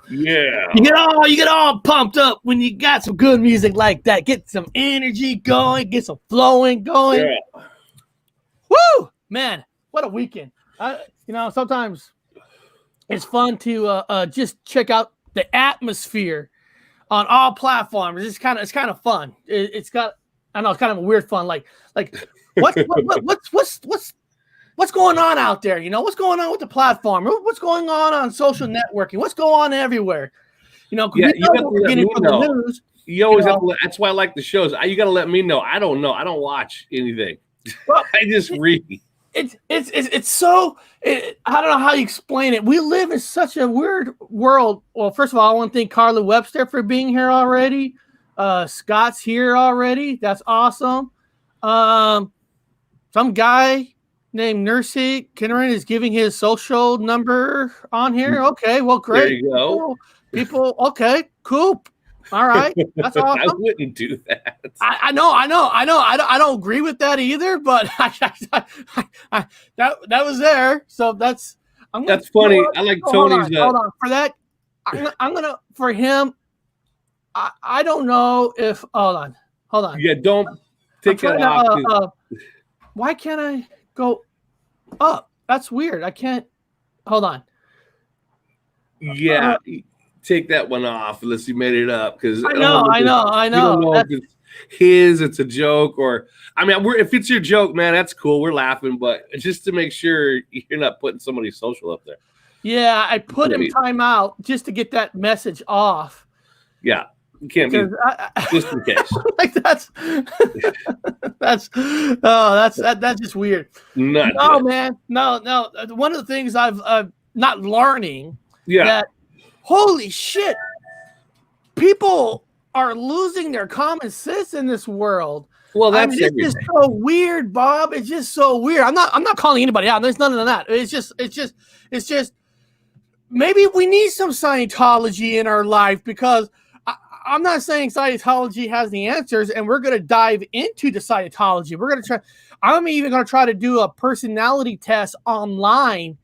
Yeah. You get all pumped up when you got some good music like that. Get some energy going, get some flowing going. Yeah. Woo! Man, what a weekend. Sometimes it's fun to just check out the atmosphere on all platforms. It's kind of fun. It's kind of a weird fun. Like what's going on out there? What's going on with the platform? What's going on social networking? What's going on everywhere? You got to let me know. The news, you always have to. That's why I like the shows. You got to let me know. I don't know. I don't watch anything. Well, I just read. It's so. I don't know how you explain it. We live in such a weird world. Well, first of all, I want to thank Carla Webster for being here already. Scott's here already. That's awesome. Some guy named Nursey Kinneran is giving his social number on here. Okay, well, great. There you go. People, okay, cool. All right, that's awesome. I wouldn't do that. I know. I don't agree with that either, but that was there. So that's funny. I like Tony's. Hold on. For that, I'm gonna for him. I don't know if. Hold on. Yeah, don't take that off. Why can't I go up? That's weird. I can't. Hold on. Yeah. Take that one off unless you made it up, because I know. You don't know if it's a joke, or if it's your joke, man, that's cool. We're laughing, but just to make sure you're not putting somebody's social up there. Yeah, I put him timeout just to get that message off. Yeah, you can't be just in case. Like that's just weird. No, man, no. One of the things I've not learning. Yeah. That, holy shit, people are losing their common sense in this world. Well, that's it's just so weird, Bob. It's just so weird. I'm not calling anybody out. There's none of that. It's just maybe we need some Scientology in our life, because I'm not saying Scientology has the answers, and we're going to dive into the Scientology. We're going to try. I'm even going to try to do a personality test online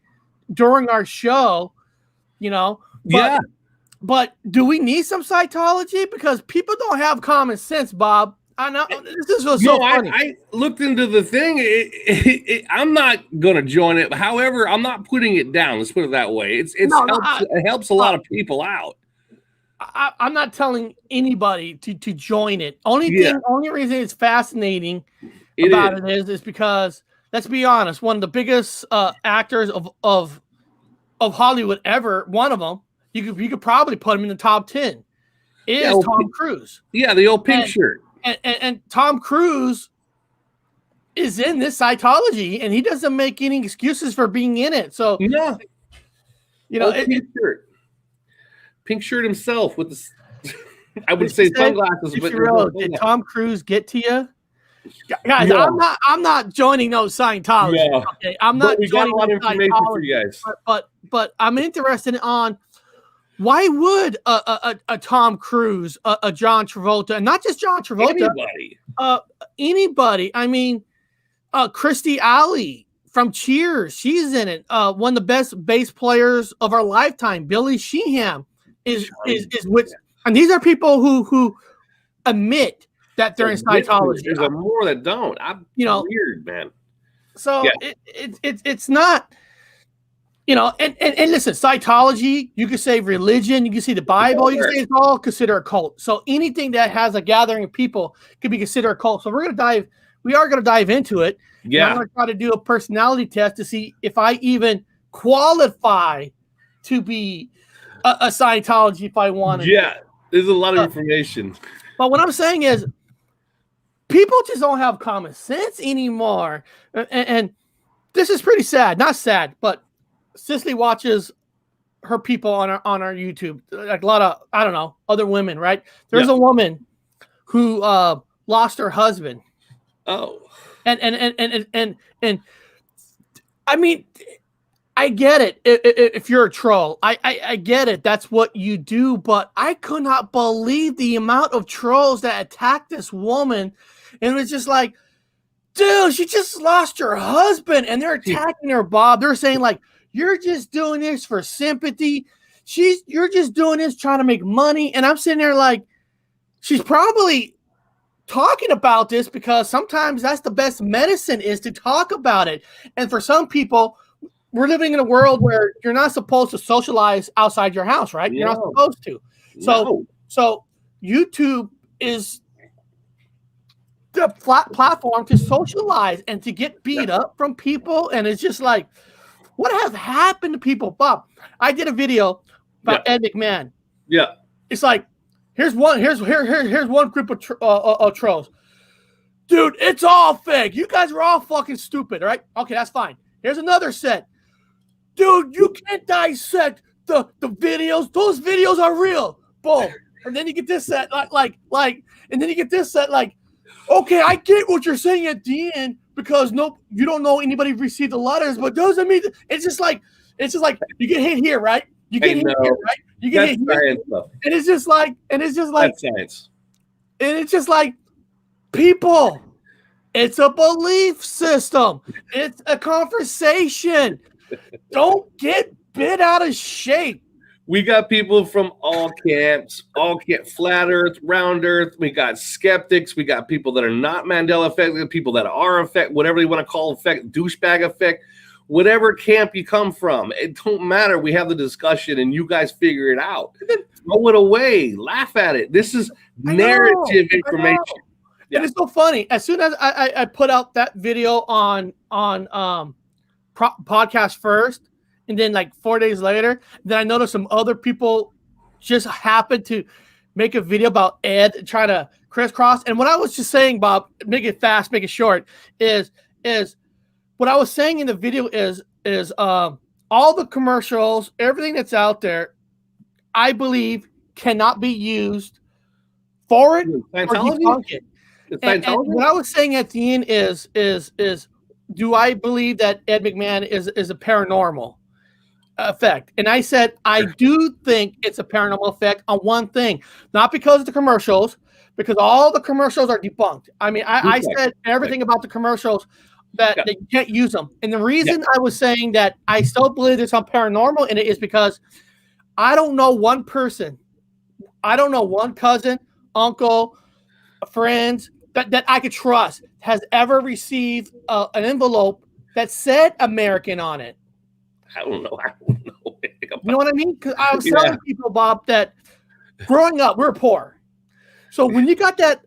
during our show, But do we need some Scientology? Because people don't have common sense, Bob. I know this is so funny. I looked into the thing. I'm not going to join it. However, I'm not putting it down. Let's put it that way. It helps a lot of people out. I'm not telling anybody to join it. Only reason it's fascinating about it is because, let's be honest, one of the biggest actors of Hollywood ever, one of them, you could probably put him in the top 10, is Tom Cruise. Yeah, the old pink shirt. And Tom Cruise is in this Scientology, and he doesn't make any excuses for being in it. So pink shirt himself with the I would say sunglasses. Did Tom Cruise get to you? Guys, no. I'm not joining no Scientology. No. Okay, I'm not. We got a lot of information for you guys. But I'm interested on why would a Tom Cruise, a John Travolta, and not just John Travolta, anybody. I mean, Kirstie Alley from Cheers, she's in it. One of the best bass players of our lifetime, Billy Sheehan, is with, and these are people who admit that they're in Scientology. There's more that don't. Weird, man. So it's not, and listen, Scientology, you could say religion, you can see the Bible, you can say it's all considered a cult. So anything that has a gathering of people could be considered a cult. So we are going to dive into it. Yeah. I'm going to try to do a personality test to see if I even qualify to be a Scientology if I wanted. Yeah, there's a lot of information. But what I'm saying is, people just don't have common sense anymore. And this is pretty sad. Not sad, but Cicely watches her people on our YouTube. Like a lot of, I don't know, other women, right? There's a woman who lost her husband. Oh. And I mean, I get it. If you're a troll, I get it. That's what you do. But I could not believe the amount of trolls that attacked this woman. And it was just like, dude, she just lost her husband. And they're attacking her, Bob. They're saying, like, you're just doing this for sympathy. you're just doing this trying to make money. And I'm sitting there like, she's probably talking about this because sometimes that's the best medicine is to talk about it. And for some people, we're living in a world where you're not supposed to socialize outside your house, right? You're not supposed to. So YouTube is the platform to socialize and to get beat up from people. And it's just like, what has happened to people? Bob, I did a video about Ed McMahon. Yeah. It's like, here's one group of trolls. Dude, it's all fake. You guys are all fucking stupid, right? Okay, that's fine. Here's another set. Dude, you can't dissect the videos. Those videos are real. Boom. And then you get this set, and then you get this set, like, okay, I get what you're saying at the end because you don't know anybody received the letters, but doesn't mean it's just like you get hit here, right? You get hit here, right? You get hit here. And it's just like that's science. And it's just like, people, it's a belief system. It's a conversation. Don't get bit out of shape. We got people from all camps, flat earth, round earth. We got skeptics. We got people that are not Mandela effect, people that are effect, whatever you want to call effect, douchebag effect, whatever camp you come from. It don't matter. We have the discussion and you guys figure it out. Throw it away. Laugh at it. This is narrative information. Yeah. And it's so funny. As soon as I put out that video on podcast first, and then like 4 days later, then I noticed some other people just happened to make a video about Ed trying to crisscross. And what I was just saying, Bob, make it fast, make it short, is what I was saying in the video is all the commercials, everything that's out there, I believe cannot be used for it or debunk it. And what I was saying at the end is do I believe that Ed McMahon is a paranormal effect? And I said, I do think it's a paranormal effect on one thing, not because of the commercials, because all the commercials are debunked. I mean, I said everything about the commercials that you can't use them. And the reason I was saying that I still believe there's some paranormal in it is because I don't know one person, I don't know one cousin, uncle, friends that I could trust has ever received an envelope that said American on it. I don't know. You know what I mean? Because I was telling people, Bob, that growing up, we were poor. So when you got that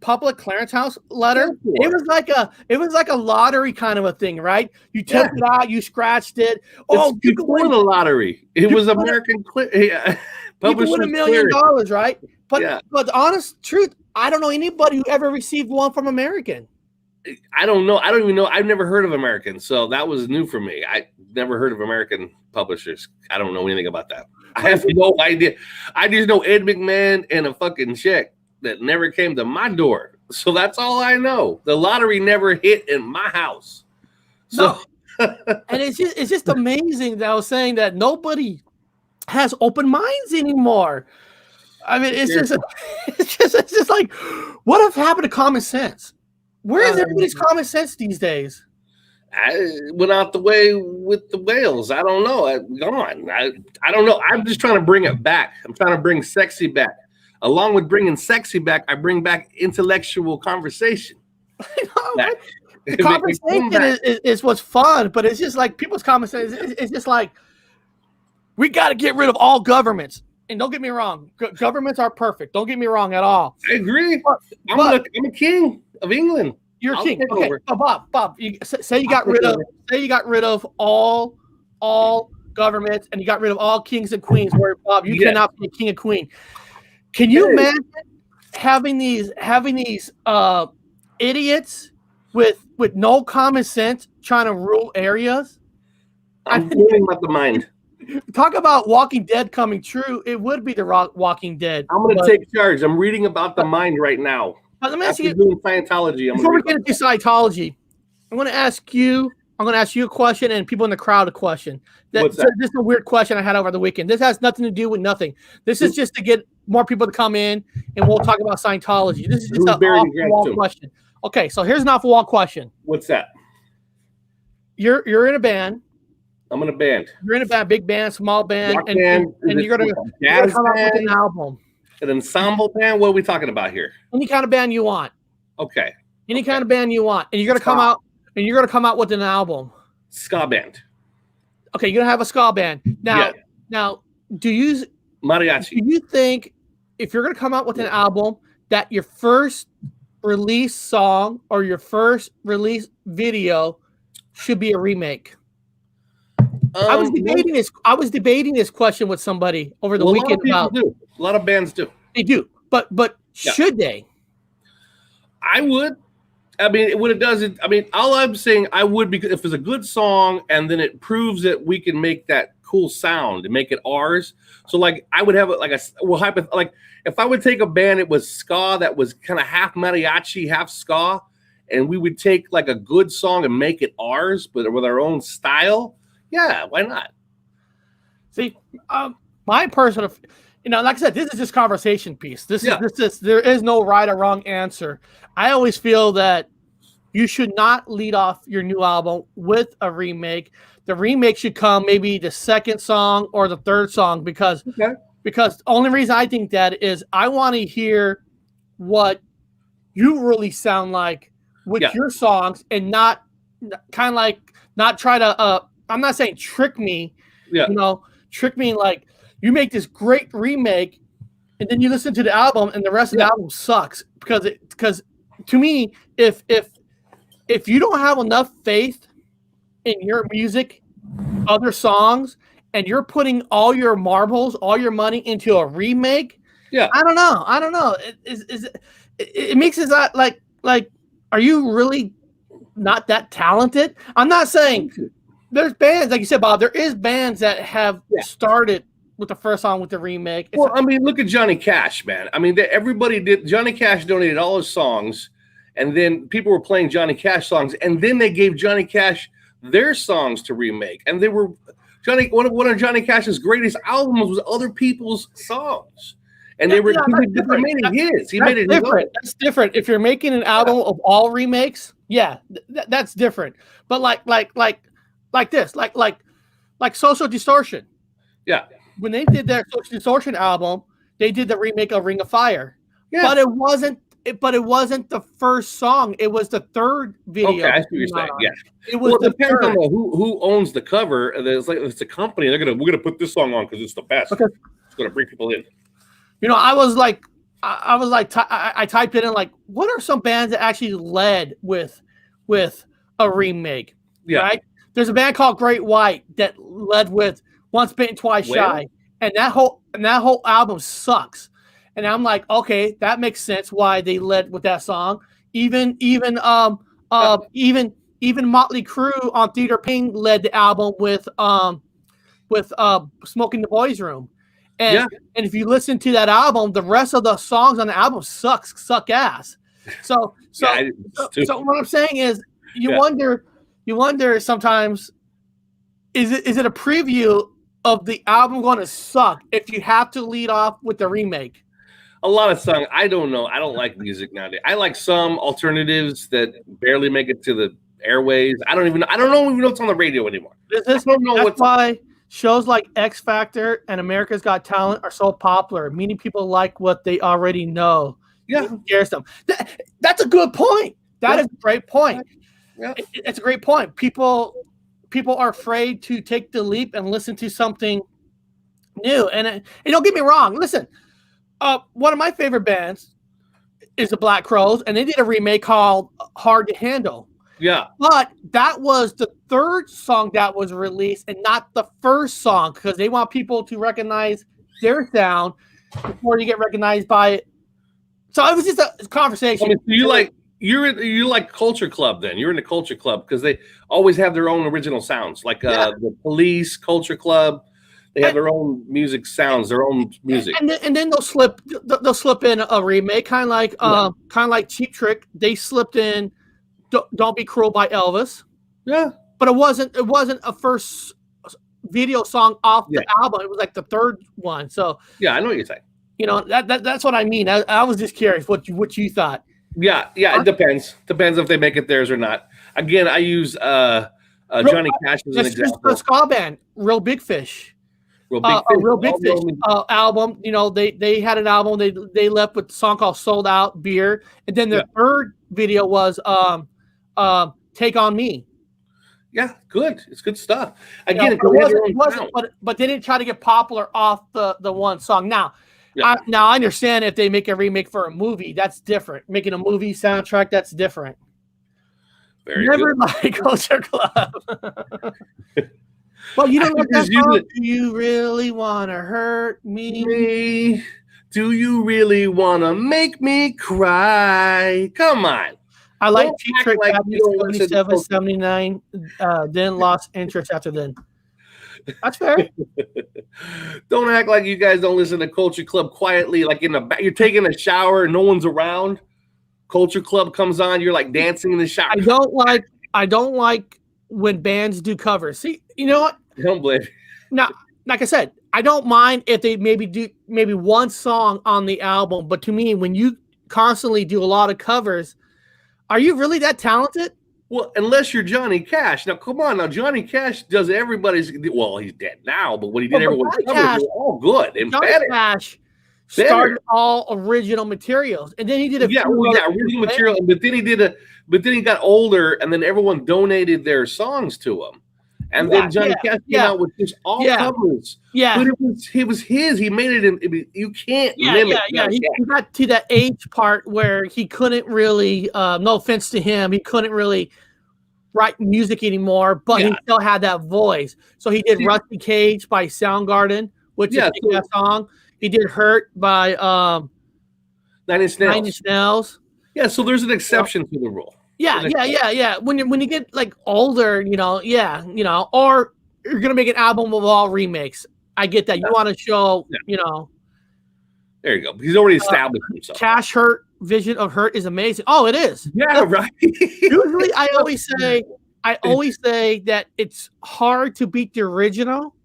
public clearinghouse letter, it was like a lottery kind of a thing, right? You took it out, you scratched it. Oh, you could win the lottery. It was American. You could win $1 million, right? But the honest truth, I don't know anybody who ever received one from American. I don't know. I don't even know. I've never heard of American, so that was new for me. I never heard of American publishers. I don't know anything about that. I have no idea. I just know Ed McMahon and a fucking check that never came to my door. So that's all I know. The lottery never hit in my house. So, and it's just amazing that I was saying that nobody has open minds anymore. I mean, it's just like, what have happened to common sense? Where is everybody's common sense these days? I went out the way with the whales. I don't know. I don't know. I'm just trying to bring it back. I'm trying to bring sexy back. Along with bringing sexy back, I bring back intellectual conversation. The conversation is what's fun, but it's just like people's common sense. It's just like, we got to get rid of all governments. And don't get me wrong, governments are perfect. Don't get me wrong at all. I agree. I'm a king of England. You're a king. Okay, Bob. Say you got rid of all governments, and you got rid of all kings and queens. Where Bob, you cannot be a king and queen. Can you imagine having these idiots with no common sense trying to rule areas? I'm feeling about the mind. Talk about Walking Dead coming true. It would be the Walking Dead. I'm going to take charge. I'm reading about the mind right now. Let me ask you, doing Scientology. Before we get into Scientology, I'm going to ask you a question and people in the crowd a question. What's that? This is a weird question I had over the weekend. This has nothing to do with nothing. This is just to get more people to come in and we'll talk about Scientology. This is just an off-the-wall question. Okay, so here's an off-the-wall question. What's that? You're in a band. I'm in a band. You're in a band, big band, small band, Rock and band. you're gonna come out with an album. An ensemble band? What are we talking about here? Any kind of band you want. Okay. Any kind of band you want, and you're gonna come out, and you're gonna come out with an album. Ska band. Okay, you're gonna have a ska band. Now, do you mariachi? Do you think if you're gonna come out with an album that your first release song or your first release video should be a remake? I was debating this question with somebody over the weekend. A lot of bands do. They do, but should they? I would. I mean, what it does, all I'm saying, I would, because if it's a good song and then it proves that we can make that cool sound and make it ours. So, like, I would have it like if I would take a band, it was ska that was kind of half mariachi, half ska, and we would take like a good song and make it ours, but with our own style. Yeah, why not? See, my personal, like I said, this is just conversation piece. This is there is no right or wrong answer. I always feel that you should not lead off your new album with a remake. The remake should come maybe the second song or the third song because the only reason I think that is I want to hear what you really sound like with your songs and not kind of like not try to I'm not saying trick me, trick me like you make this great remake and then you listen to the album and the rest of the album sucks because to me, if you don't have enough faith in your music, other songs, and you're putting all your marbles, all your money into a remake, I don't know. It makes it like, are you really not that talented? I'm not saying there's bands, like you said, Bob, there is bands that have started with the first song with the remake. Well, I mean, look at Johnny Cash, man. I mean, everybody did. Johnny Cash donated all his songs, and then people were playing Johnny Cash songs, and then they gave Johnny Cash their songs to remake, and they were one of Johnny Cash's greatest albums was other people's songs, and they were making his. He made it different. That's different. If you're making an album of all remakes, that's different. But like this, like Social Distortion. Yeah. When they did their Social Distortion album, they did the remake of Ring of Fire. Yeah. But it wasn't the first song. It was the third video. Okay, I see what you're saying. Yeah. It depends on who owns the cover. It's a company. We're gonna put this song on because it's the best. Okay. It's gonna bring people in. I typed it in like, what are some bands that actually led with a remake? Yeah. Right? There's a band called Great White that led with Once Bitten, Twice Shy, and that whole album sucks. And I'm like, okay, that makes sense why they led with that song. Even Motley Crue on Theater Pain led the album with Smoking the Boys Room. And if you listen to that album, the rest of the songs on the album suck ass. So what I'm saying is you wonder sometimes, is it a preview of the album going to suck if you have to lead off with the remake? A lot of songs, I don't know. I don't like music nowadays. I like some alternatives that barely make it to the airways. I don't even know what's on the radio anymore. That's why shows like X Factor and America's Got Talent are so popular, meaning people like what they already know. Yeah. Who cares them? That's a good point. That is a great point. Yeah. It's a great point. People are afraid to take the leap and listen to something new. And don't get me wrong. Listen, one of my favorite bands is the Black Crowes, and they did a remake called Hard to Handle. Yeah. But that was the third song that was released and not the first song because they want people to recognize their sound before you get recognized by it. So it was just a conversation. I mean, you like Culture Club then. You're in the Culture Club because they always have their own original sounds. Like the Police, Culture Club, they have their own music sounds, their own music. And then they'll slip in a remake, kind of like Cheap Trick. They slipped in Don't Be Cruel by Elvis. Yeah. But it wasn't a first video song off the album. It was like the third one. So yeah, I know what you're saying. That's what I mean. I was just curious what you thought. Yeah, it depends. Depends if they make it theirs or not. Again, I use Johnny Cash is an That's just example. a ska band, Real Big Fish. Real Big Fish. A Real Big Fish album. You know, they had an album. They left with a song called "Sold Out Beer," and then their third video was "Take on Me." Yeah, good. It's good stuff. Again, it wasn't, but they didn't try to get popular off the one song. Now, I understand if they make a remake for a movie, that's different. Making a movie soundtrack, that's different. Never like Culture Club. Well, you don't like that song? Do you really want to hurt me? Do you really want to make me cry? Come on. I like Cheap Trick back in 77, 79, then lost interest after then. That's fair. Don't act like you guys don't listen to Culture Club quietly, like in the back. You're taking a shower and no one's around. Culture Club comes on, you're like dancing in the shower. I don't like when bands do covers. See, you know what? Don't blame. Now, like I said, I don't mind if they do one song on the album, but to me, when you constantly do a lot of covers, are you really that talented? Well, unless you're Johnny Cash. Now, come on. Now, Johnny Cash does everybody's. Well, he's dead now, but when he did everyone's covers, they were all good and Johnny better. Cash started all original materials, and then he did original material. But then he got older, and then everyone donated their songs to him, and then Johnny Cash came out with just all covers. Yeah, but it was his. He made it. You can't limit. He got to that age part where he couldn't really. No offense to him, he couldn't really write music anymore, but he still had that voice. So he did "Rusty Cage" by Soundgarden, which is a song. He did "Hurt" by Nine Inch Nails. Yeah, so there's an exception to the rule. Yeah. When you get like older, or you're gonna make an album of all remakes. I get that. You want to show, There you go. He's already established himself. Cash Hurt vision of Hurt is amazing. Oh, it is. Yeah, right. Usually, I always say that it's hard to beat the original.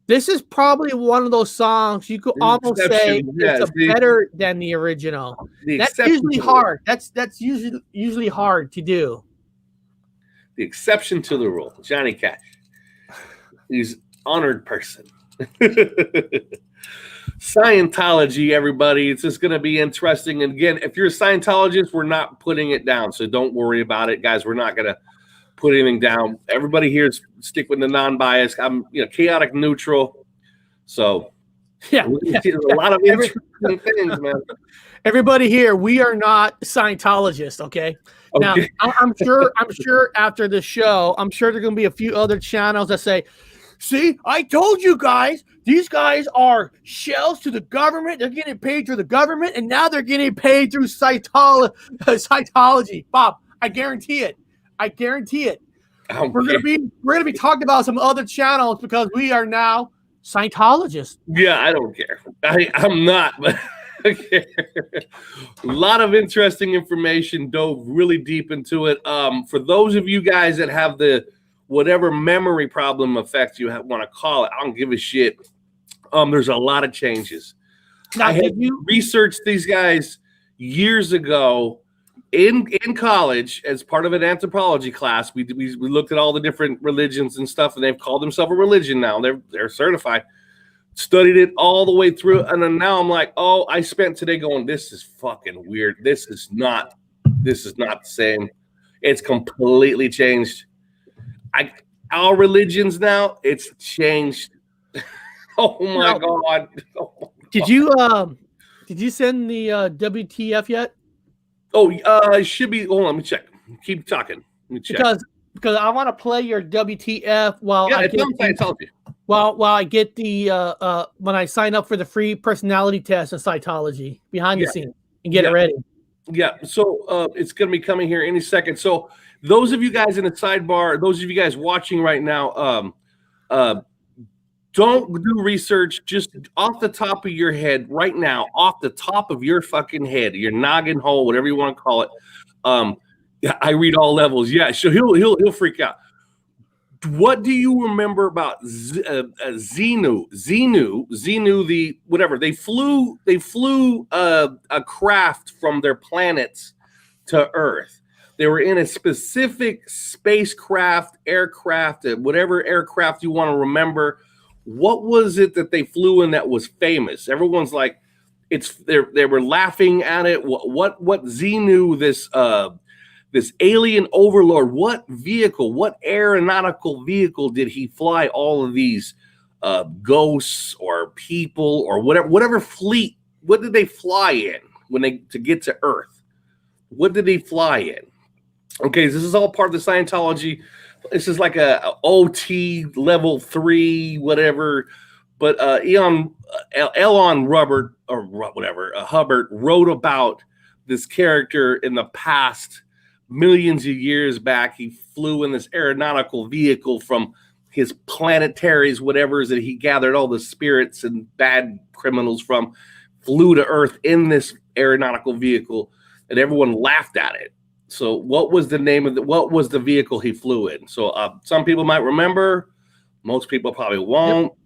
This is probably one of those songs you could almost say it's better than the original. That's usually hard. That's usually hard to do. The exception to the rule, Johnny Cash. He's an honored person. Scientology, everybody. It's just going to be interesting. And again, if you're a Scientologist, we're not putting it down. So don't worry about it, guys. We're not going to put anything down. Everybody here is stick with the non-bias. I'm chaotic neutral. So a lot of interesting things, man. Everybody here, we are not Scientologists, okay? Now I'm sure after the show, I'm sure there's gonna be a few other channels that say, see, I told you guys, these guys are shells to the government. They're getting paid through the government, and now they're getting paid through Scientology. Bob, I guarantee it. We're gonna be talking about some other channels because we are now Scientologists. Yeah, I don't care. I'm not, but okay. A lot of interesting information. Dove really deep into it. For those of you guys that have the whatever memory problem effect you want to call it, I don't give a shit. There's a lot of changes. Now, I had researched these guys years ago. In college, as part of an anthropology class, we looked at all the different religions and stuff, and they've called themselves a religion now. They're certified. Studied it all the way through, and then now I'm like, oh, I spent today going, this is fucking weird. This is not the same. It's completely changed. Our religions now, it's changed. Oh my God. Did you send the WTF yet? Oh, it should be. Hold on, let me check. Keep talking. Let me check. Because I want to play your WTF while I get the when I sign up for the free personality test in Scientology behind the scenes and get it ready. Yeah, so it's going to be coming here any second. So those of you guys in the sidebar, those of you guys watching right now, don't do research just off the top of your head right now, off the top of your fucking head, your noggin hole, whatever you want to call it. I read all levels. Yeah, so he'll freak out. What do you remember about Xenu? Xenu, the whatever. They flew a craft from their planets to Earth. They were in a specific spacecraft, aircraft, whatever aircraft you want to remember. What was it that they flew in that was famous? Everyone's like, they were laughing at it. What Xenu, this alien overlord, what vehicle, what aeronautical vehicle did he fly all of these ghosts or people or whatever fleet? What did they fly in to get to Earth? What did they fly in? Okay, this is all part of the Scientology. This is like a OT level 3, whatever. But Elon Hubbard wrote about this character in the past, millions of years back. He flew in this aeronautical vehicle from his planetaries, whatever that he gathered all the spirits and bad criminals from, flew to Earth in this aeronautical vehicle, and everyone laughed at it. So what was the name of what was the vehicle he flew in? So some people might remember, most people probably won't. Yep.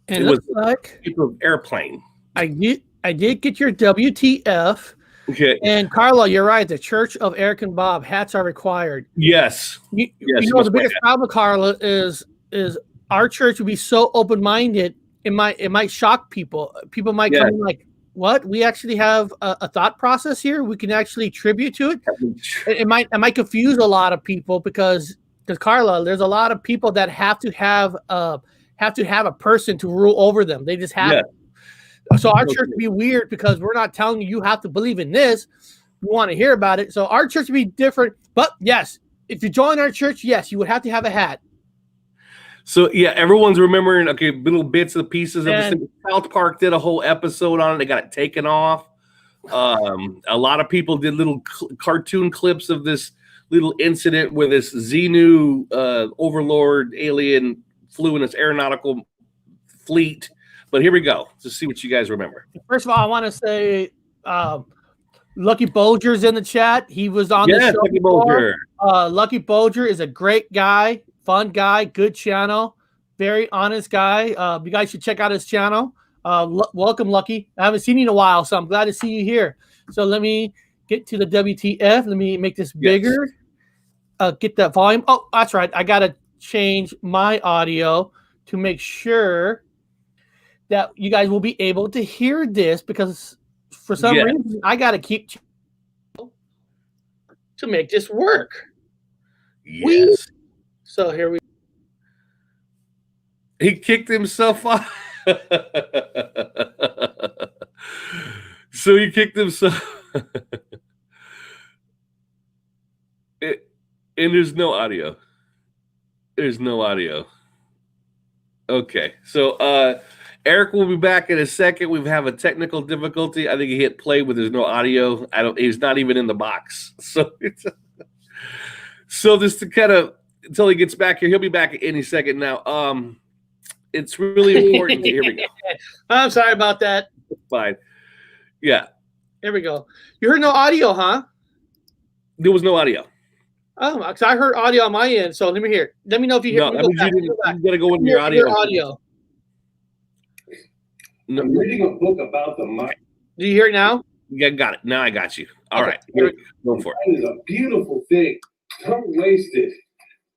And it was like airplane. I did get your WTF. Okay. And Carlo, you're right. The Church of Eric and Bob hats are required. Yes. You know the biggest problem, Carlo, is our church would be so open-minded. It might shock people. People might come in like, what? We actually have a thought process here. We can actually tribute to it. It might confuse a lot of people because Carla, there's a lot of people that have to have a person to rule over them. They just have. Yeah. So our church would be weird because we're not telling you have to believe in this. We want to hear about it. So our church would be different. But yes, if you join our church, yes, you would have to have a hat. So yeah, everyone's remembering little bits of pieces of this. South Park did a whole episode on it. They got it taken off. A lot of people did little cartoon clips of this little incident where this Xenu overlord alien flew in this aeronautical fleet. But here we go to see what you guys remember. First of all, I want to say Lucky Bolger's in the chat. He was on the show. Lucky Bolger. Lucky Bolger is a great guy. Fun guy, good channel, very honest guy. You guys should check out his channel. Welcome, Lucky. I haven't seen you in a while, so I'm glad to see you here. So let me get to the WTF. Let me make this bigger. Get that volume. Oh, that's right. I got to change my audio to make sure that you guys will be able to hear this because for some reason I got to keep to make this work. Yes. So here we. He kicked himself off. So he kicked himself. And there's no audio. There's no audio. Okay, so Eric will be back in a second. We have a technical difficulty. I think he hit play, but there's no audio. He's not even in the box. So so just to kind of until he gets back here, he'll be back any second now. It's really important. Here we go. I'm sorry about that. It's fine. Yeah. There we go. You heard no audio, huh? There was no audio. Oh, because I heard audio on my end. So let me hear. Let me know if you hear. No, you got to go into your audio. No. I'm reading a book about the mind. Do you hear it now? Yeah, got it. Now I got you. All right. Go for it. It is a beautiful thing. Don't waste it.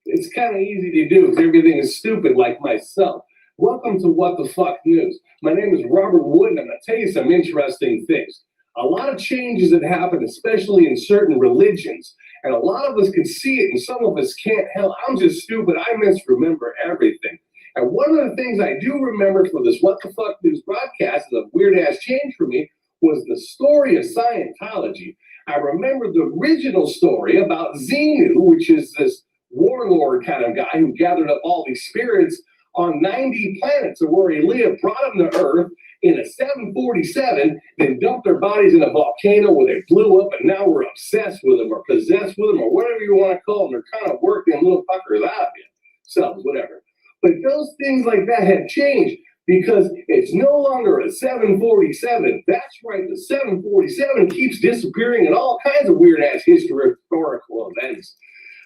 It's kind of easy to do if everything is stupid like myself. Welcome to What the Fuck News. My name is Robert Wood, and I'm going to tell you some interesting things. A lot of changes that happen, especially in certain religions, and a lot of us can see it, and some of us can't. Hell, I'm just stupid. I misremember everything. And one of the things I do remember for this What the Fuck News broadcast, is a weird-ass change for me, was the story of Scientology. I remember the original story about Xenu, which is this warlord kind of guy who gathered up all these spirits on 90 planets of where he lived, brought them to Earth in a 747, then dumped their bodies in a volcano where they blew up, and now we're obsessed with them or possessed with them or whatever you want to call them. They're kind of working little fuckers out of you. So, whatever. But those things like that have changed because it's no longer a 747. That's right, the 747 keeps disappearing in all kinds of weird-ass historical events.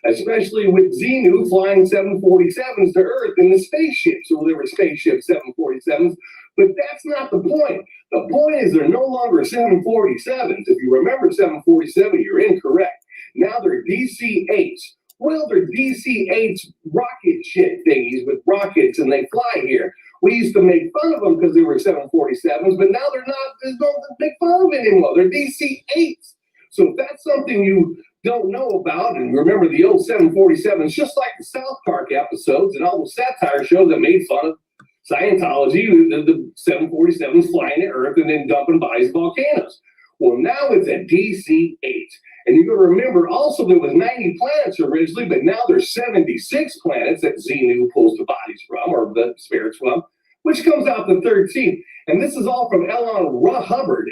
Especially with Xenu flying 747s to Earth in the spaceships. So there were spaceship 747s, but that's not the point. The point is they're no longer 747s. If you remember 747, you're incorrect. Now they're DC-8s. Well, they're DC-8s rocket shit thingies with rockets, and they fly here. We used to make fun of them because they were 747s, but now they're not. There's no to make fun of anymore. They're DC-8s. So if that's something you don't know about, and remember the old 747s, just like the South Park episodes and all the satire shows that made fun of Scientology, the 747s flying to Earth and then dumping bodies in volcanoes. Well, now it's a DC-8. And you got to remember also there was 90 planets originally, but now there's 76 planets that Xenu pulls the bodies from, or the spirits from, which comes out the 13th. And this is all from Elon Hubbard,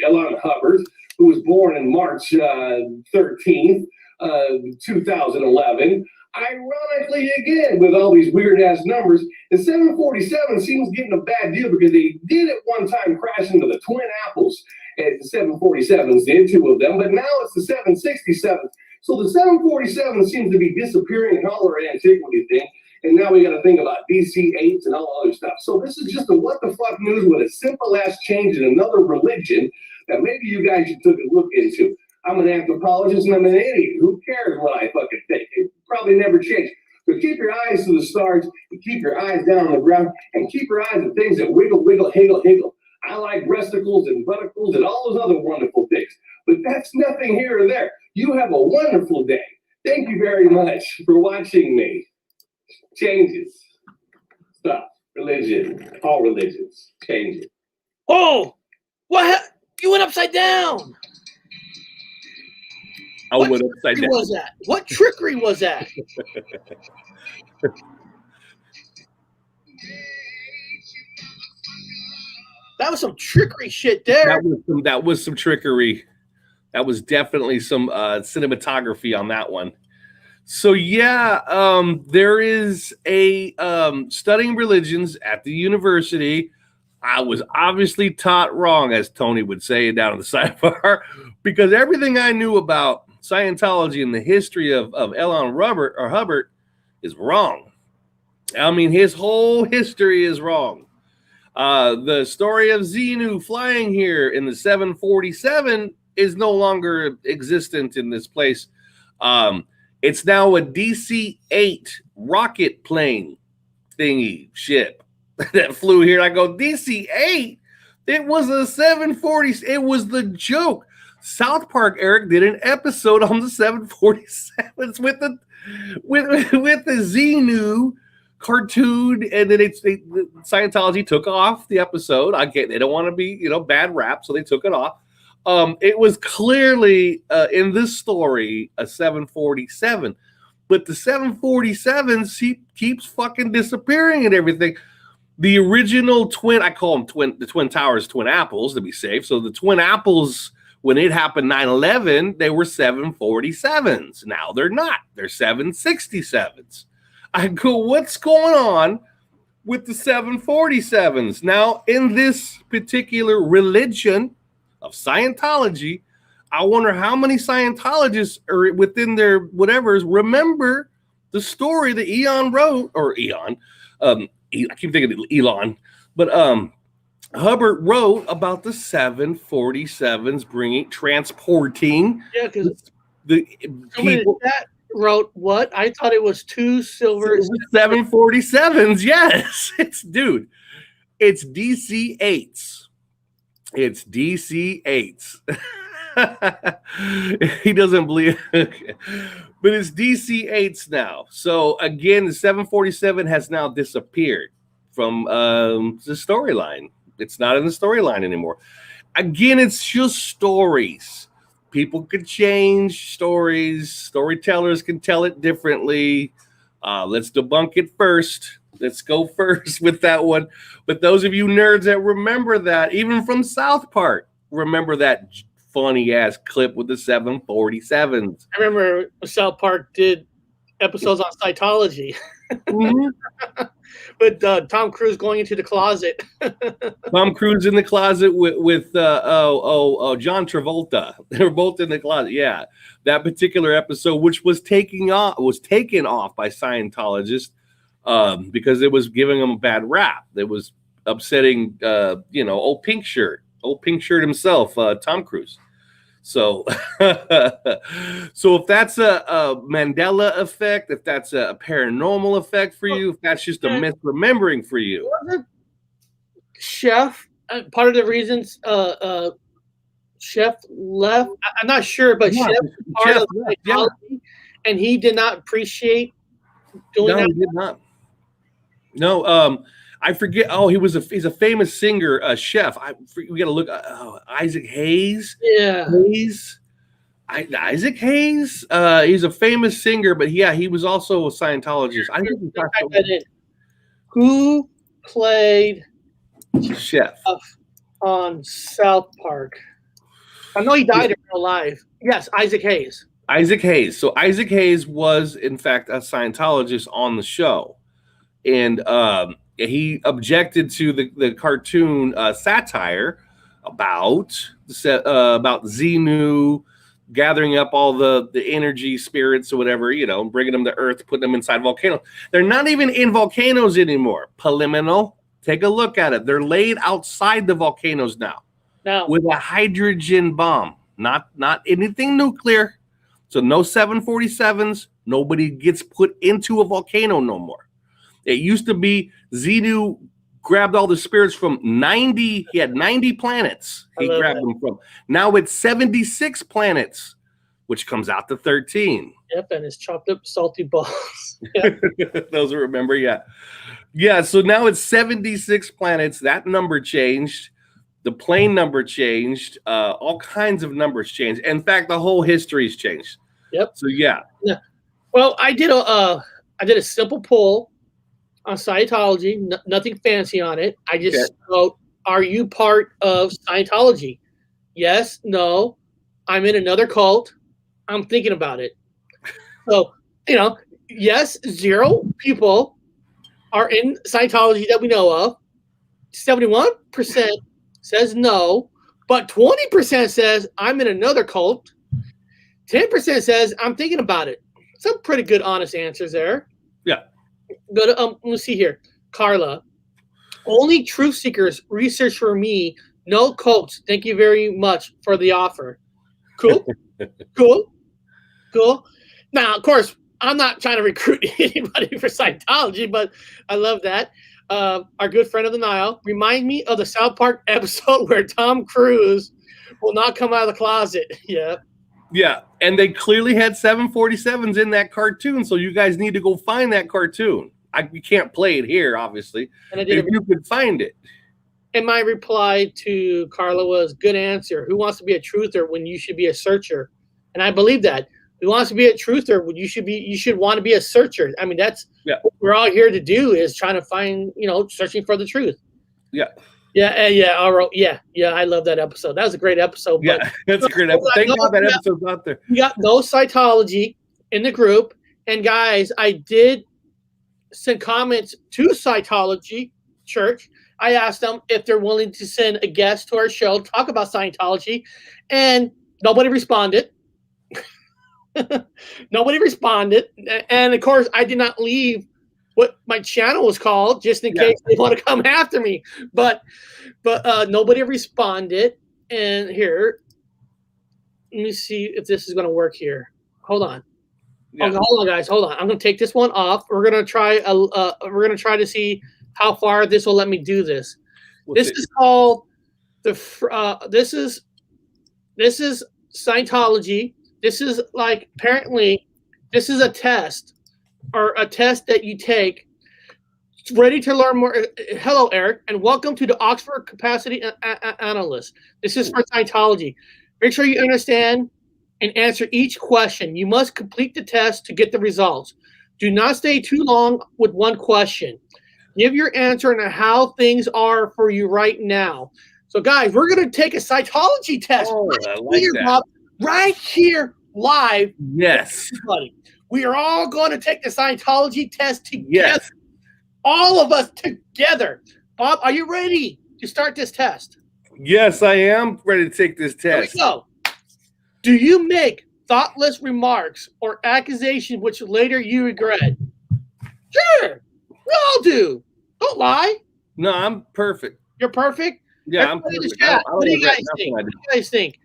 who was born in March 13th, 2011. Ironically, again, with all these weird-ass numbers, the 747 seems getting a bad deal because they did at one time crash into the Twin Apples. And the 747s did, two of them, but now it's the 767. So the 747 seems to be disappearing in all our antiquity thing, and now we got to think about DC-8s and all other stuff. So this is just a what the fuck news with a simple-ass change in another religion that maybe you guys should take a look into. I'm an anthropologist and I'm an idiot. Who cares what I fucking think? It probably never changed. So keep your eyes to the stars, and keep your eyes down on the ground, and keep your eyes on things that wiggle, wiggle, higgle, higgle. I like breasticles and buttocles and all those other wonderful things. But that's nothing here or there. You have a wonderful day. Thank you very much for watching me. Changes. Stuff. Religion. All religions. Changes. Oh! What? You went upside down. What went upside down. Was that? What trickery was that? That was some trickery shit there. That was some trickery. That was definitely some cinematography on that one. So yeah, there is a studying religions at the university. I was obviously taught wrong, as Tony would say down in the sidebar, because everything I knew about Scientology and the history of Elon Hubbard is wrong. I mean, his whole history is wrong. The story of Xenu flying here in the 747 is no longer existent in this place. It's now a DC-8 rocket plane thingy ship that flew here. I go, DC-8? It was a 740. It was the joke. South Park, Eric, did an episode on the 747s with the Xenu cartoon, and then Scientology took off the episode. I get they don't want to be bad rap, so they took it off. It was clearly in this story a 747, but the 747s keeps fucking disappearing and everything. The original twin, I call them the Twin Towers, Twin Apples to be safe. So the Twin Apples, when it happened 9/11, they were 747s. Now they're not. They're 767s. I go, what's going on with the 747s? Now, in this particular religion of Scientology, I wonder how many Scientologists are within their whatevers remember the story that Eon wrote, or Eon, I keep thinking Elon, but Hubbard wrote about the 747s transporting. Yeah, because the people that wrote what? I thought it was two silver 747s. Yes, it's DC-8s. It's DC-8s. He doesn't believe, but it's DC-8s now. So again, the 747 has now disappeared from the storyline. It's not in the storyline anymore. Again, it's just stories. People could change stories. Storytellers can tell it differently. Let's debunk it first. Let's go first with that one. But those of you nerds that remember that, even from South Park, remember that funny ass clip with the 747s. I remember South Park did episodes on Scientology. Mm-hmm. With Tom Cruise going into the closet. Tom Cruise in the closet with John Travolta. They were both in the closet. Yeah, that particular episode, which was taken off by Scientologists because it was giving them a bad rap. It was upsetting, old Pink Shirt himself, Tom Cruise. So, so if that's a Mandela effect, if that's a paranormal effect for you, if that's just a misremembering for you, Chef, part of the reasons Chef left, I'm not sure, but Chef part of psychology, and he did not appreciate doing that. No, he did not. No, I forget. Oh, he's a famous singer, Chef. We got to look. Isaac Hayes. Yeah, Isaac Hayes. He's a famous singer, but yeah, he was also a Scientologist. I think he talked about who played Chef on South Park. I know he died in real life. Yes, Isaac Hayes. Isaac Hayes. So Isaac Hayes was, in fact, a Scientologist on the show, and he objected to the cartoon satire about Xenu gathering up all the energy spirits or whatever, bringing them to Earth, putting them inside volcanoes. They're not even in volcanoes anymore. Preliminal. Take a look at it. They're laid outside the volcanoes now with a hydrogen bomb, not anything nuclear. So no 747s. Nobody gets put into a volcano no more. It used to be Xenu grabbed all the spirits from 90. He had 90 planets. He grabbed them from. Now it's 76 planets, which comes out to 13. Yep, and it's chopped up salty balls. Those remember, yeah. Yeah, so now it's 76 planets. That number changed. The plane number changed. All kinds of numbers changed. In fact, the whole history's changed. Yep. So yeah. Well, I did a simple poll on Scientology. Nothing fancy on it. I just wrote, "Are you part of Scientology?" Yes, no. I'm in another cult. I'm thinking about it. So yes, 0 people are in Scientology that we know of. 71% says no, but 20% says I'm in another cult. 10% says I'm thinking about it. Some pretty good, honest answers there. Yeah. Go to let's see here. Carla. Only truth seekers research for me. No cults. Thank you very much for the offer. Cool. Cool. Now, of course, I'm not trying to recruit anybody for Scientology, but I love that. Our good friend of the Nile, remind me of the South Park episode where Tom Cruise will not come out of the closet. Yeah. Yeah, and they clearly had 747s in that cartoon, so you guys need to go find that cartoon. We can't play it here, obviously. And if you could find it. And my reply to Carla was, good answer. Who wants to be a truther when you should be a searcher? And I believe that. Who wants to be a truther when you should want to be a searcher? I mean, that's what we're all here to do, is trying to find, searching for the truth. Yeah. Yeah. All right. Yeah. I love that episode. That was a great episode. Yeah, that's a great episode. Thank God that episode's out there. We got no Scientology in the group. And guys, I did send comments to Scientology Church. I asked them if they're willing to send a guest to our show, talk about Scientology, and nobody responded. Nobody responded. And of course, I did not leave what my channel was called, just in case they want to come after me. But nobody responded. And here, let me see if this is going to work here. Hold on. Yeah. Okay, hold on, guys. Hold on. I'm going to take this one off. We're going to try. We're going to try to see how far this will let me do this. This is called This is Scientology. This is apparently this is a test. Or a test that you take. Ready to learn more? Hello, Eric, and welcome to the Oxford Capacity Analyst. This is for Scientology. Make sure you understand and answer each question. You must complete the test to get the results. Do not stay too long with one question. Give your answer on how things are for you right now. So, guys, we're going to take a Scientology test right here, live. Yes, everybody. We are all going to take the Scientology test together. Yes. All of us together. Bob, are you ready to start this test? Yes, I am ready to take this test. Here we go. Do you make thoughtless remarks or accusations which later you regret? Sure. We all do. Don't lie. No, I'm perfect. You're perfect? Yeah, I'm perfect. What do you guys think?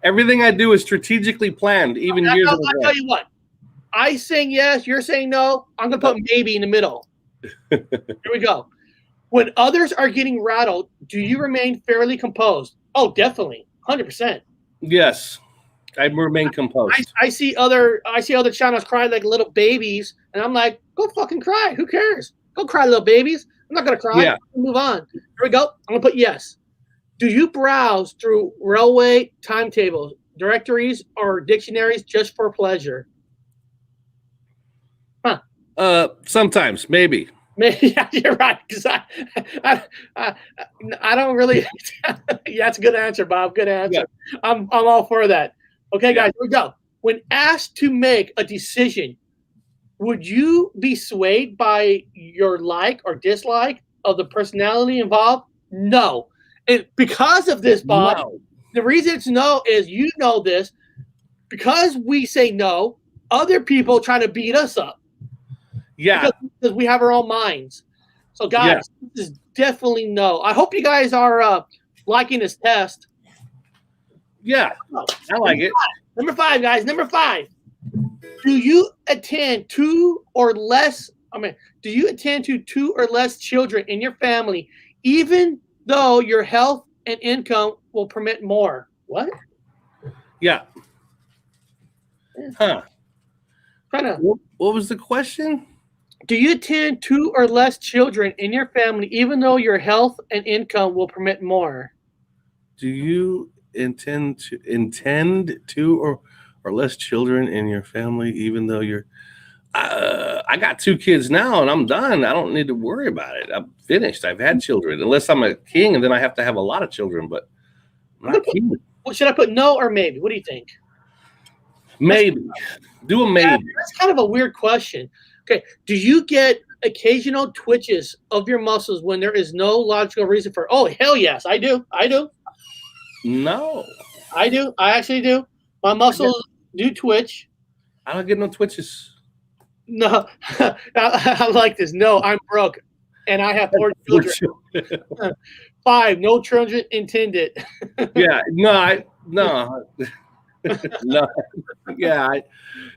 Everything I do is strategically planned, even years ago. I'll tell you what. I saying yes, you're saying no. I'm going to put maybe in the middle. Here we go. When others are getting rattled, do you remain fairly composed? Oh, definitely. 100%. Yes. I remain composed. I see other channels crying like little babies, and I'm like, go fucking cry. Who cares? Go cry, little babies. I'm not going to cry. Yeah. Move on. Here we go. I'm going to put yes. Do you browse through railway timetables, directories, or dictionaries just for pleasure? Sometimes, maybe. Maybe, yeah, you're right. Because I don't really. Yeah, that's a good answer, Bob. Good answer. Yeah. I'm all for that. Okay, guys, here we go. When asked to make a decision, would you be swayed by your like or dislike of the personality involved? No. And because of this, Bob, no. The reason it's no is you know this. Because we say no, other people try to beat us up. Yeah. Because we have our own minds. So, guys, This is definitely no. I hope you guys are liking this test. Yeah, I like it. Number 5, guys. Number 5. Do you attend to 2 or less children in your family, even though your health and income will permit more? What? Yeah. Huh. What was the question? Do you attend 2 or less children in your family, even though your health and income will permit more? Do you intend 2 or less children in your family, even though you're I got 2 kids now and I'm done. I don't need to worry about it. I'm finished. I've had children, unless I'm a king and then I have to have a lot of children, but I'm not king. Well, should I put no or maybe? What do you think? Maybe. Do a maybe. That's kind of a weird question. Okay. Do you get occasional twitches of your muscles when there is no logical reason for? Oh, hell yes, I do. No. I do. I actually do. My muscles do twitch. I don't get no twitches. No. I like this. No, I'm broke. And I have 4 children. 5, no children intended. Yeah. No. No. Yeah.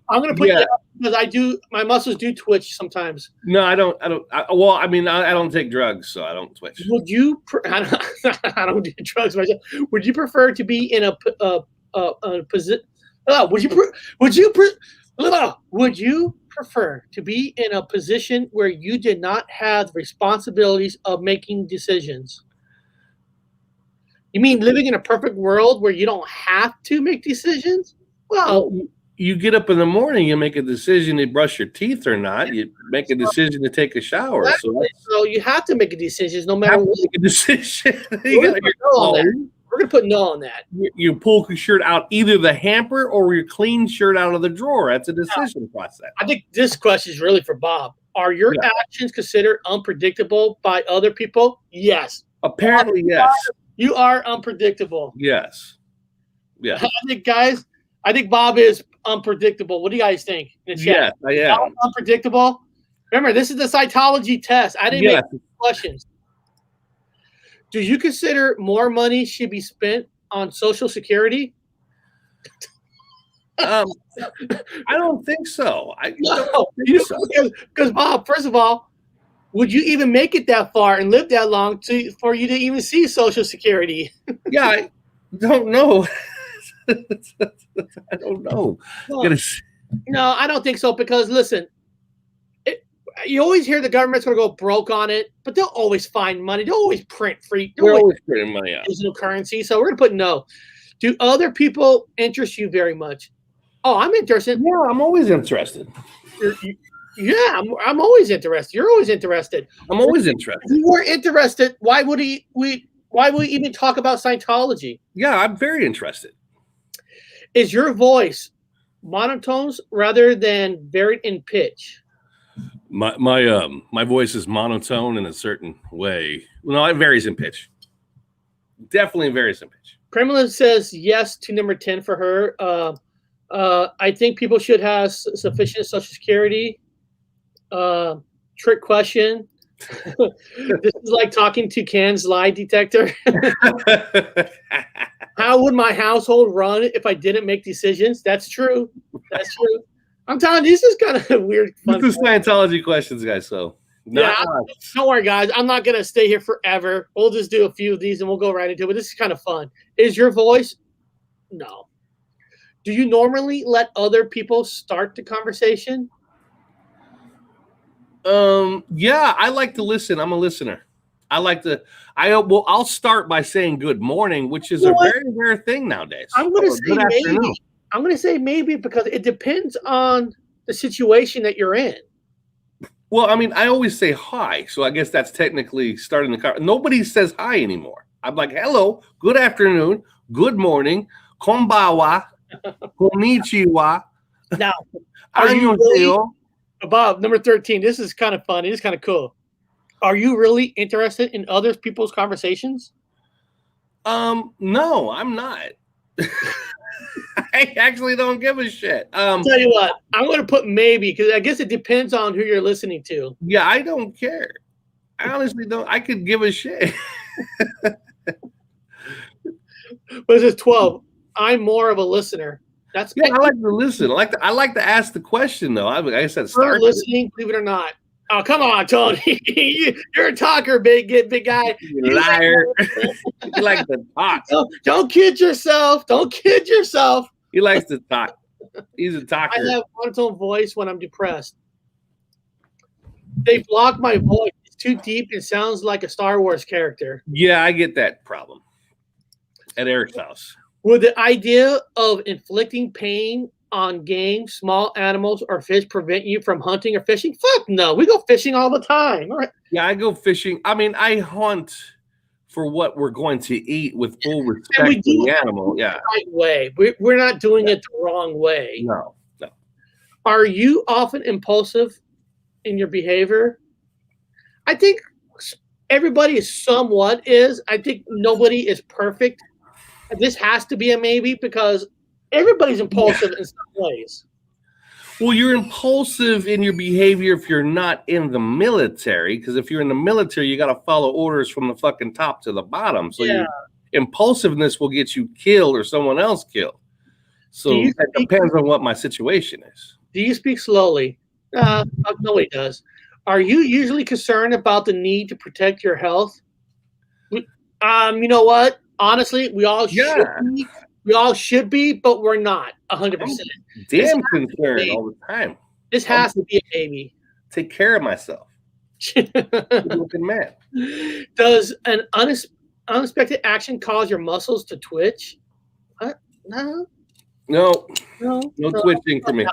I'm going to put that because I do. My muscles do twitch sometimes. No, I don't. I don't take drugs, so I don't twitch. Would you? I don't do drugs myself. Would you prefer to be in a position? Would you prefer to be in a position where you did not have the responsibilities of making decisions? You mean living in a perfect world where you don't have to make decisions? Well, you get up in the morning, you make a decision to brush your teeth or not. You make a decision to take a shower. So you have to make a decision no matter what. Make a decision. We're going to put no on that. You pull your shirt out, either the hamper or your clean shirt out of the drawer. That's a decision process. I think this question is really for Bob. Are your actions considered unpredictable by other people? Yes. Apparently, yes. You are unpredictable. Yes. Yeah. I think Bob is unpredictable. What do you guys think in the chat? Yeah, I am. Unpredictable. Remember, this is the Scientology test. I didn't make questions. Do you consider more money should be spent on Social Security? I don't think so. Because Bob, first of all, would you even make it that far and live that long for you to even see Social Security? Yeah, I don't know. I don't know. No, I don't think so. Because listen, you always hear the government's going to go broke on it, but they'll always find money. They'll always print free. They're always printing money out. There's no currency, so we're going to put no. Do other people interest you very much? Oh, I'm interested. Yeah, I'm always interested. I'm always interested. You're always interested. I'm always interested. If you were interested, why would we even talk about Scientology? Yeah, I'm very interested. Is your voice monotones rather than varied in pitch? My voice is monotone in a certain way. No, it varies in pitch. Definitely varies in pitch. Kremlin says yes to number 10 for her. I think people should have sufficient Social Security. Trick question. This is like talking to Can's lie detector. How would my household run if I didn't make decisions? That's true. That's true. I'm telling you, this is kind of weird. This is Scientology questions, guys. So don't worry, guys. I'm not gonna stay here forever. We'll just do a few of these and we'll go right into it. But this is kind of fun. Is your voice? No. Do you normally let other people start the conversation? Yeah, I like to listen. I'm a listener. I'll start by saying good morning, which is a very rare thing nowadays. I'm gonna say maybe. Afternoon. I'm gonna say maybe because it depends on the situation that you're in. Well, I mean, I always say hi, so I guess that's technically starting the car. Nobody says hi anymore. I'm like, hello, good afternoon, good morning, konbawa, konnichiwa. Now, are you really, Bob, number 13, this is kind of funny. This is kind of cool. Are you really interested in other people's conversations? No, I'm not. I actually don't give a shit. I'll tell you what, I'm going to put maybe because I guess it depends on who you're listening to. Yeah, I don't care. I honestly don't. I could give a shit. But this is 12. I'm more of a listener. That's I like to listen. I like to ask the question though. I said start listening, believe it or not. Oh, come on, Tony. You're a talker, big guy. You liar. You like to talk. Don't kid yourself. Don't kid yourself. He likes to talk. He's a talker. I have monotone voice when I'm depressed. They block my voice. It's too deep. It sounds like a Star Wars character. Yeah, I get that problem at Eric's house. Would the idea of inflicting pain on game, small animals, or fish prevent you from hunting or fishing? Fuck no. We go fishing all the time. All right. Yeah, I go fishing. I mean, I hunt for what we're going to eat with full respect to the animal. Yeah. The right way. We're not doing it the wrong way. No. Are you often impulsive in your behavior? I think everybody somewhat is. I think nobody is perfect. This has to be a maybe because everybody's impulsive in some ways. Well, you're impulsive in your behavior if you're not in the military, because if you're in the military, you got to follow orders from the fucking top to the bottom. So your impulsive will get you killed or someone else killed. So it depends on what my situation is. Do you speak slowly? Nobody does. Are you usually concerned about the need to protect your health? You know what? Honestly, we all should be. We all should be, but we're not 100%. Damn concerned all the time. This has to be a baby. Take care of myself. Looking man. Does an unexpected action cause your muscles to twitch? What? No twitching for me.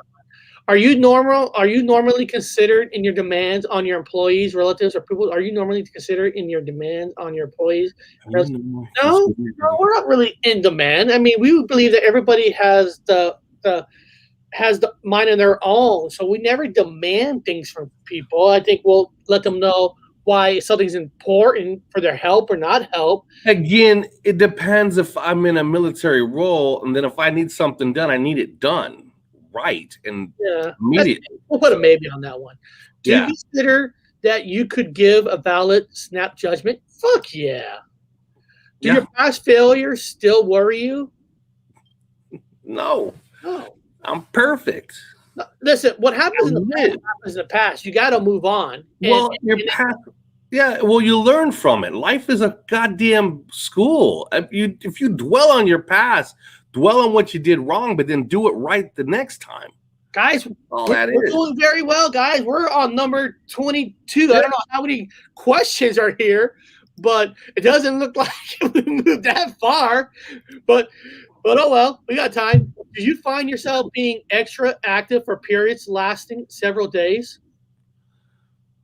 Are you normal? Are you normally considered in your demands on your employees, relatives, or people? Are you normally considered in your demands on your employees? No, we're not really in demand. I mean, we would believe that everybody has the mind of their own, so we never demand things from people. I think we'll let them know why something's important for their help or not help. Again, it depends if I'm in a military role, and then if I need something done, I need it done. Right and immediately. We'll put a maybe on that one. Do you consider that you could give a valid snap judgment? Fuck yeah. Do your past failures still worry you? No. I'm perfect. No, listen, what happens in the past happens in the past. You got to move on. Well, you learn from it. Life is a goddamn school. If you dwell on your past, dwell on what you did wrong, but then do it right the next time. Guys, we're doing very well, guys. We're on number 22. I don't know how many questions are here, but it doesn't look like we moved that far. But oh well, we got time. Do you find yourself being extra active for periods lasting several days?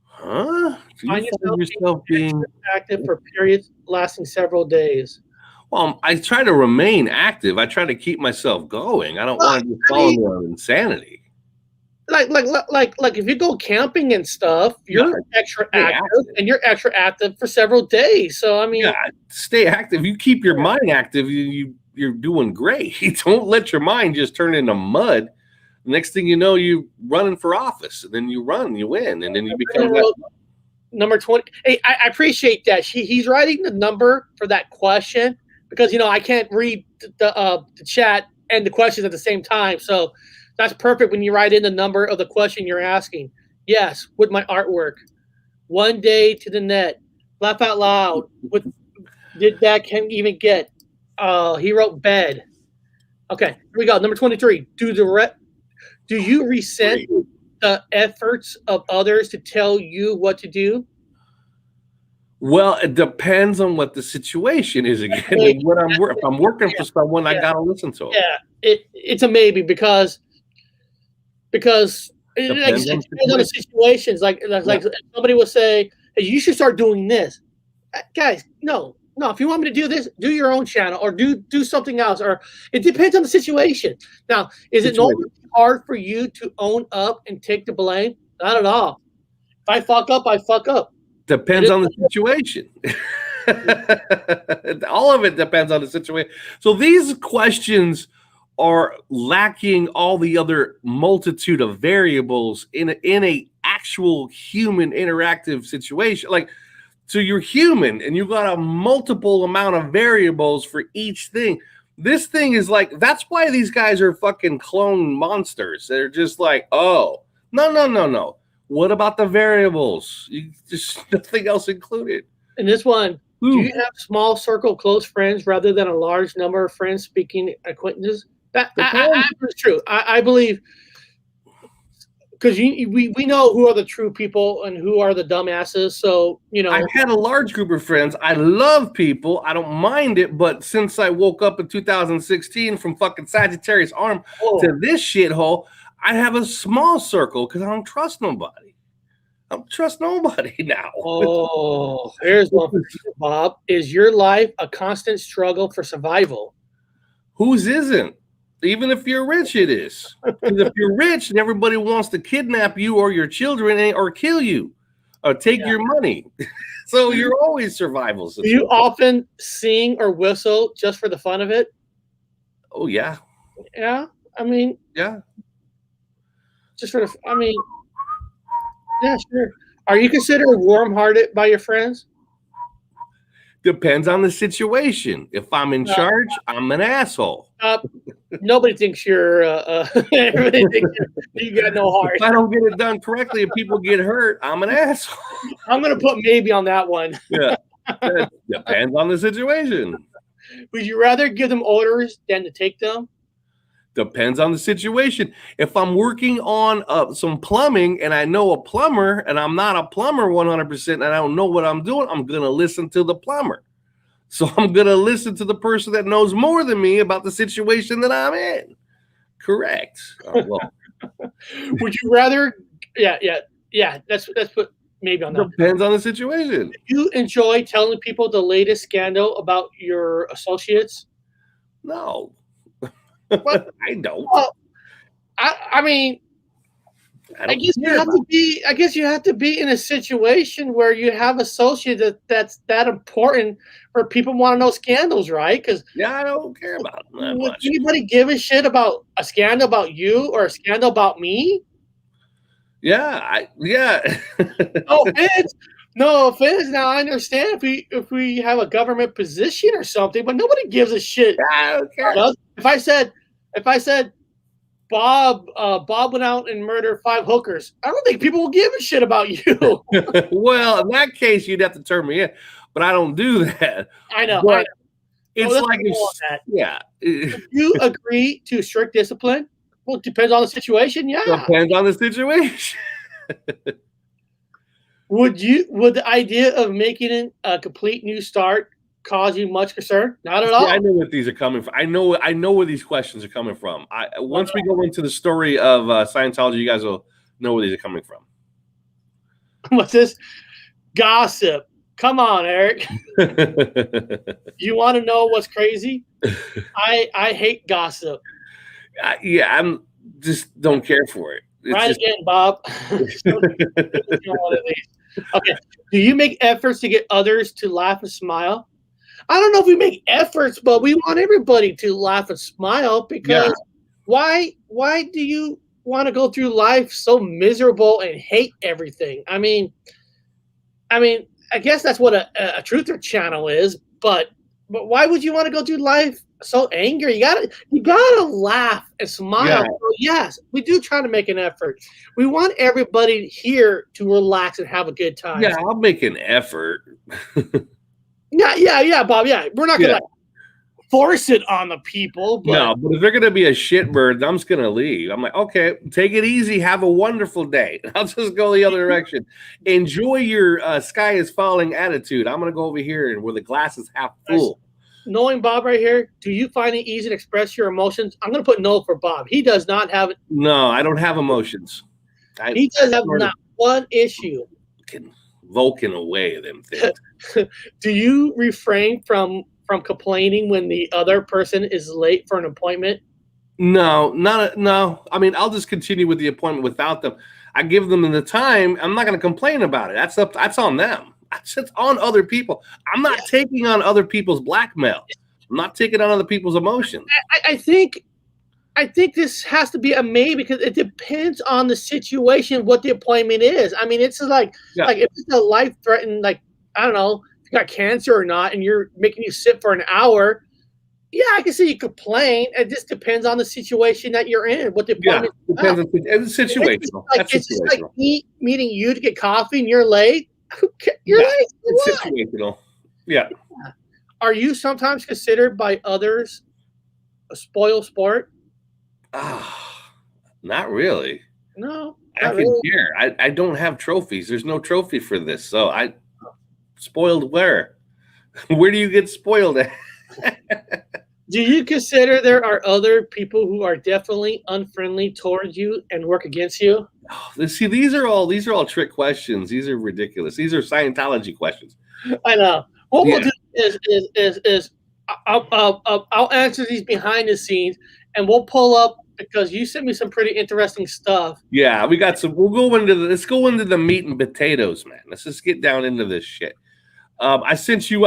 Huh? Do you find yourself being active for periods lasting several days? Well, I try to remain active. I try to keep myself going. I don't want to be falling into insanity. Like if you go camping and stuff, you're extra active, and you're extra active for several days. So I mean, stay active. You keep your mind active. You're doing great. Don't let your mind just turn into mud. Next thing you know, you running for office, and then you run, you win, and then you become number 20. Hey, I appreciate that. He's writing the number for that question. Because, I can't read the chat and the questions at the same time. So that's perfect when you write in the number of the question you're asking. Yes, with my artwork. One day to the net. Laugh out loud. What did that can even get? He wrote bed. Okay, here we go. Number 23. Do you resent the efforts of others to tell you what to do? Well, it depends on what the situation is again. And what if I'm working for someone, I gotta listen to it. Yeah, it's a maybe because it depends on the situations. Like somebody will say, "Hey, you should start doing this." Guys, no. If you want me to do this, do your own channel or do something else. Or it depends on the situation. Now, is it normally hard for you to own up and take the blame? Not at all. If I fuck up, I fuck up. Depends on the situation. All of it depends on the situation. So these questions are lacking all the other multitude of variables in a actual human interactive situation. Like, so you're human and you got a multiple amount of variables for each thing. This thing is like, that's why these guys are fucking clone monsters. They're just like, oh, no. What about the variables? Just nothing else included. And this one, do you have small circle close friends rather than a large number of friends speaking acquaintances? That's true. I believe, because we know who are the true people and who are the dumbasses. So, I've had a large group of friends. I love people. I don't mind it. But since I woke up in 2016 from fucking Sagittarius arm to this shithole, I have a small circle because I don't trust nobody. I don't trust nobody now. Oh, here's one for you, Bob. Is your life a constant struggle for survival? Whose isn't? Even if you're rich, it is. Because if you're rich and everybody wants to kidnap you or your children or kill you or take your money. So you're always survival. Do you often sing or whistle just for the fun of it? Oh, yeah. Yeah? I mean... Yeah. Just for the... yeah, sure. Are you considered warm-hearted by your friends? Depends on the situation. If I'm in charge, I'm an asshole. Nobody thinks you're. Everybody thinks you got no heart. If I don't get it done correctly and people get hurt, I'm an asshole. I'm gonna put maybe on that one. Yeah, it depends on the situation. Would you rather give them orders than to take them? Depends on the situation. If I'm working on some plumbing and I know a plumber and I'm not a plumber 100% and I don't know what I'm doing, I'm going to listen to the plumber. So I'm going to listen to the person that knows more than me about the situation that I'm in. Correct. Well. Would you rather? Yeah. Let's put maybe on that. Depends on the situation. Do you enjoy telling people the latest scandal about your associates? No. What? I don't. Well, I guess you have to be in a situation where you have associates that's that important where people want to know scandals, right? Because I don't care about them that much. Anybody give a shit about a scandal about you or a scandal about me? Yeah. No offense. Now I understand if we have a government position or something, but nobody gives a shit. I don't care. If I said Bob went out and murdered 5 hookers, I don't think people will give a shit about you. Well, in that case, you'd have to turn me in, but I don't do that. I know. It's If you agree to strict discipline, well, it depends on the situation. Yeah, depends on the situation. Would the idea of making a complete new start cause you much concern? Not at all. I know what these are coming from. I know where these questions are coming from. Once we go into the story of Scientology, you guys will know where these are coming from. What's this? Gossip. Come on, Eric. You want to know what's crazy? I hate gossip. I'm just don't care for it. Again, Bob. Okay. Do you make efforts to get others to laugh and smile? I don't know if we make efforts, but we want everybody to laugh and smile because why do you want to go through life so miserable and hate everything? I mean, I guess that's what a truther channel is, but why would you want to go through life so angry. You gotta laugh and smile. Yeah. So yes, we do try to make an effort. We want everybody here to relax and have a good time. Yeah, I'll make an effort. Yeah, Bob. Yeah, we're not gonna force it on the people. But no, but if they're gonna be a shitbird, I'm just gonna leave. I'm like, okay, take it easy, have a wonderful day. I'll just go the other direction. Enjoy your sky is falling attitude. I'm gonna go over here and where the glass is half full. Knowing Bob right here, do you find it easy to express your emotions? I'm gonna put no for Bob. He does not have it. No, I don't have emotions. He does have not one issue. Vulcan away them things. Do you refrain from complaining when the other person is late for an appointment? No. I mean, I'll just continue with the appointment without them. I give them the time. I'm not going to complain about it. That's on them. It's on other people. I'm not taking on other people's blackmail. I'm not taking on other people's emotions. I think this has to be a maybe because it depends on the situation, what the appointment is. I mean, it's like if it's a life-threatening, like, I don't know, if you got cancer or not, and you're making you sit for an hour, yeah, I can see you complain. It just depends on the situation that you're in, what the appointment is. Depends on it's situational. It's just like me meeting you to get coffee and you're late. You're late. It's situational. Yeah. Are you sometimes considered by others a spoiled sport? Not really. No. I can hear. I don't have trophies. There's no trophy for this. So I spoiled where? Where do you get spoiled at? Do you consider there are other people who are definitely unfriendly towards you and work against you? See, these are all trick questions. These are ridiculous. These are Scientology questions. I know. What we'll do is I'll answer these behind the scenes, and we'll pull up because you sent me some pretty interesting stuff. Yeah, we got some. Let's go into the meat and potatoes, man. Let's just get down into this shit. I sent you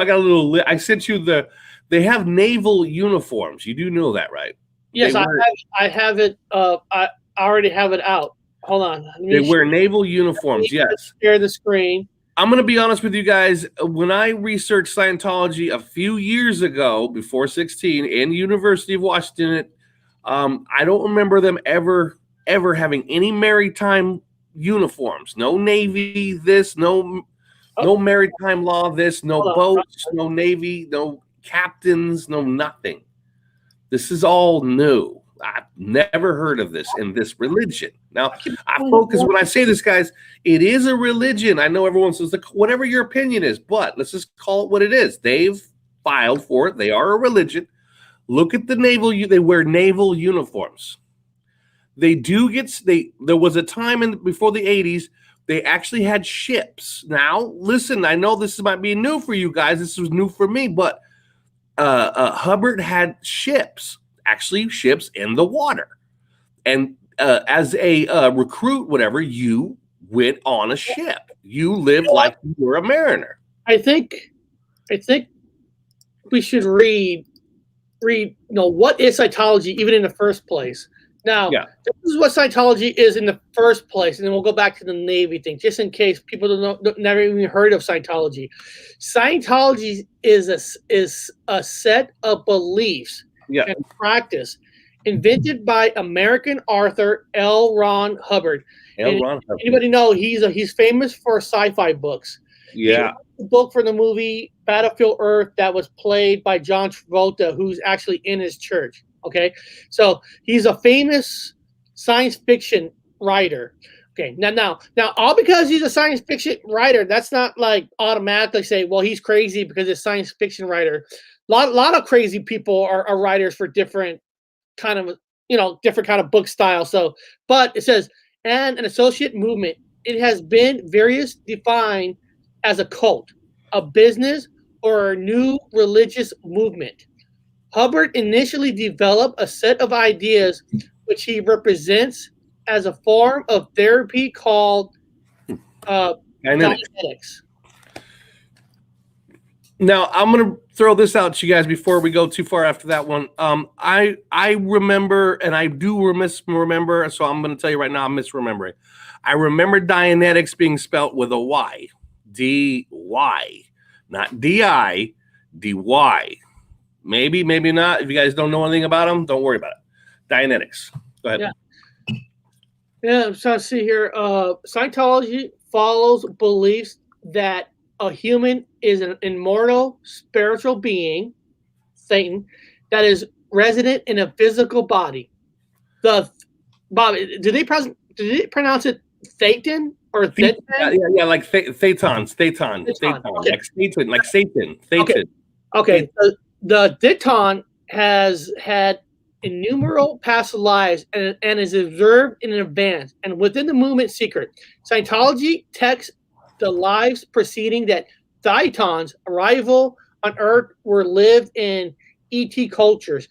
they have naval uniforms. You do know that, right? Yes, I have it. I already have it out. Hold on. They wear naval uniforms. Yes. Share the screen. I'm going to be honest with you guys. When I researched Scientology a few years ago, before 16, in University of Washington, I don't remember them ever having any maritime uniforms. No Navy, no maritime law, no boats, no Navy, no captains, no nothing. This is all new. I've never heard of this in this religion. Now, I focus when I say this, guys, it is a religion. I know everyone says whatever your opinion is, but let's just call it what it is. They've filed for it. They are a religion. Look at the naval. They wear naval uniforms. They do there was a time before the 80s, they actually had ships. Now, listen, I know this might be new for you guys. This was new for me, but Hubbard had ships in the water. And as a recruit, whatever, you went on a ship. You lived like you were a mariner. I think we should read, what is Scientology even in the first place? Now, this is what Scientology is in the first place, and then we'll go back to the Navy thing, just in case people never even heard of Scientology. Scientology is a set of beliefs and practice invented by American author L. Ron Hubbard. Anybody know he's famous for sci-fi books? Yeah. The book for the movie Battlefield Earth that was played by John Travolta, who's actually in his church. Okay, so he's a famous science fiction writer. Okay, now, all because he's a science fiction writer, that's not like automatically say, well, he's crazy because he's a science fiction writer. Lot of crazy people are writers for different kind of book style. So, but it says, and an associate movement. It has been variously defined as a cult, a business, or a new religious movement. Hubbard initially developed a set of ideas which he represents as a form of therapy called Dynamics. Now, I'm going to throw this out to you guys before we go too far after that one. I remember, and I do misremember, so I'm going to tell you right now I'm misremembering. I remember Dianetics being spelt with a Y. D-Y. Not D-I, D-Y. Maybe, maybe not. If you guys don't know anything about them, don't worry about it. Dianetics. Go ahead. Yeah, so I see here. Scientology follows beliefs that a human is an immortal spiritual being, Satan, that is resident in a physical body. Bob, did they pronounce it Thetan or Thetan? Yeah, like Thetan. Okay. Like Satan. Thetan. Okay. The Thetan has had innumerable past lives and is observed in advance and within the movement secret. Scientology texts the lives preceding that Thetan's arrival on Earth were lived in ET cultures.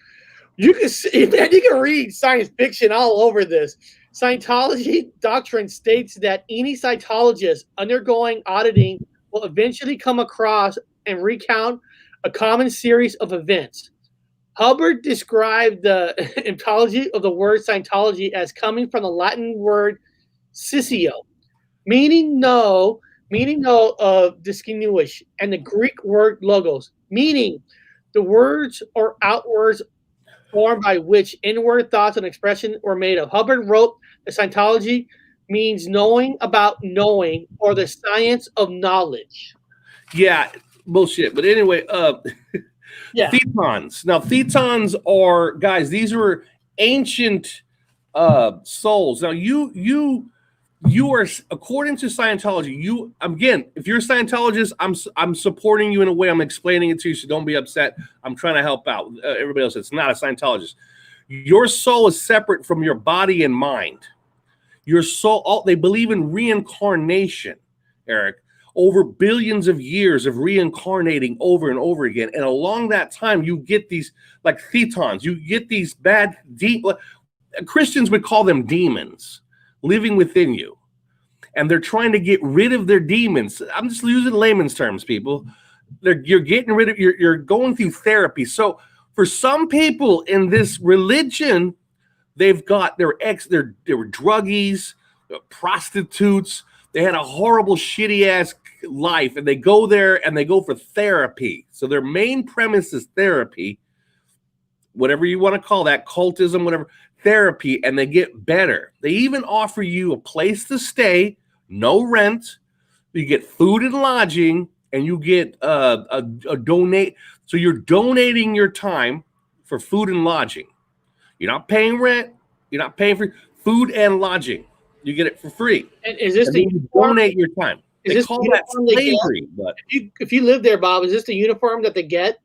You can see, man, you can read science fiction all over this. Scientology doctrine states that any Scientologist undergoing auditing will eventually come across and recount a common series of events. Hubbard described the etymology of the word Scientology as coming from the Latin word "scisio," meaning no, distinguish, and the Greek word logos, meaning the words or outwards form by which inward thoughts and expression were made of. Hubbard wrote that Scientology means knowing about knowing, or the science of knowledge. Yeah, bullshit. But anyway, yeah. Thetans. Now, Thetans are, guys, these were ancient souls. Now, you are, according to Scientology, you, again, if you're a Scientologist, I'm supporting you in a way. I'm explaining it to you, so don't be upset. I'm trying to help out everybody else that's not a Scientologist. Your soul is separate from your body and mind. Your soul, they believe in reincarnation, Eric, over billions of years of reincarnating over and over again. And along that time, you get these, like Thetans, you get these bad, Christians would call them demons living within you. And they're trying to get rid of their demons. I'm just using layman's terms, people. You're getting rid of, you're going through therapy. So for some people in this religion, they've got they were druggies, prostitutes. They had a horrible, shitty ass life, and they go there and they go for therapy. So their main premise is therapy, whatever you want to call that, cultism, whatever, therapy, and they get better. They even offer you a place to stay, no rent. You get food and lodging, and you get a donate. So you're donating your time for food and lodging. You're not paying rent. You're not paying for food and lodging. You get it for free. And is this you donate your time? They call that slavery. But if you live there, Bob, is this the uniform that they get?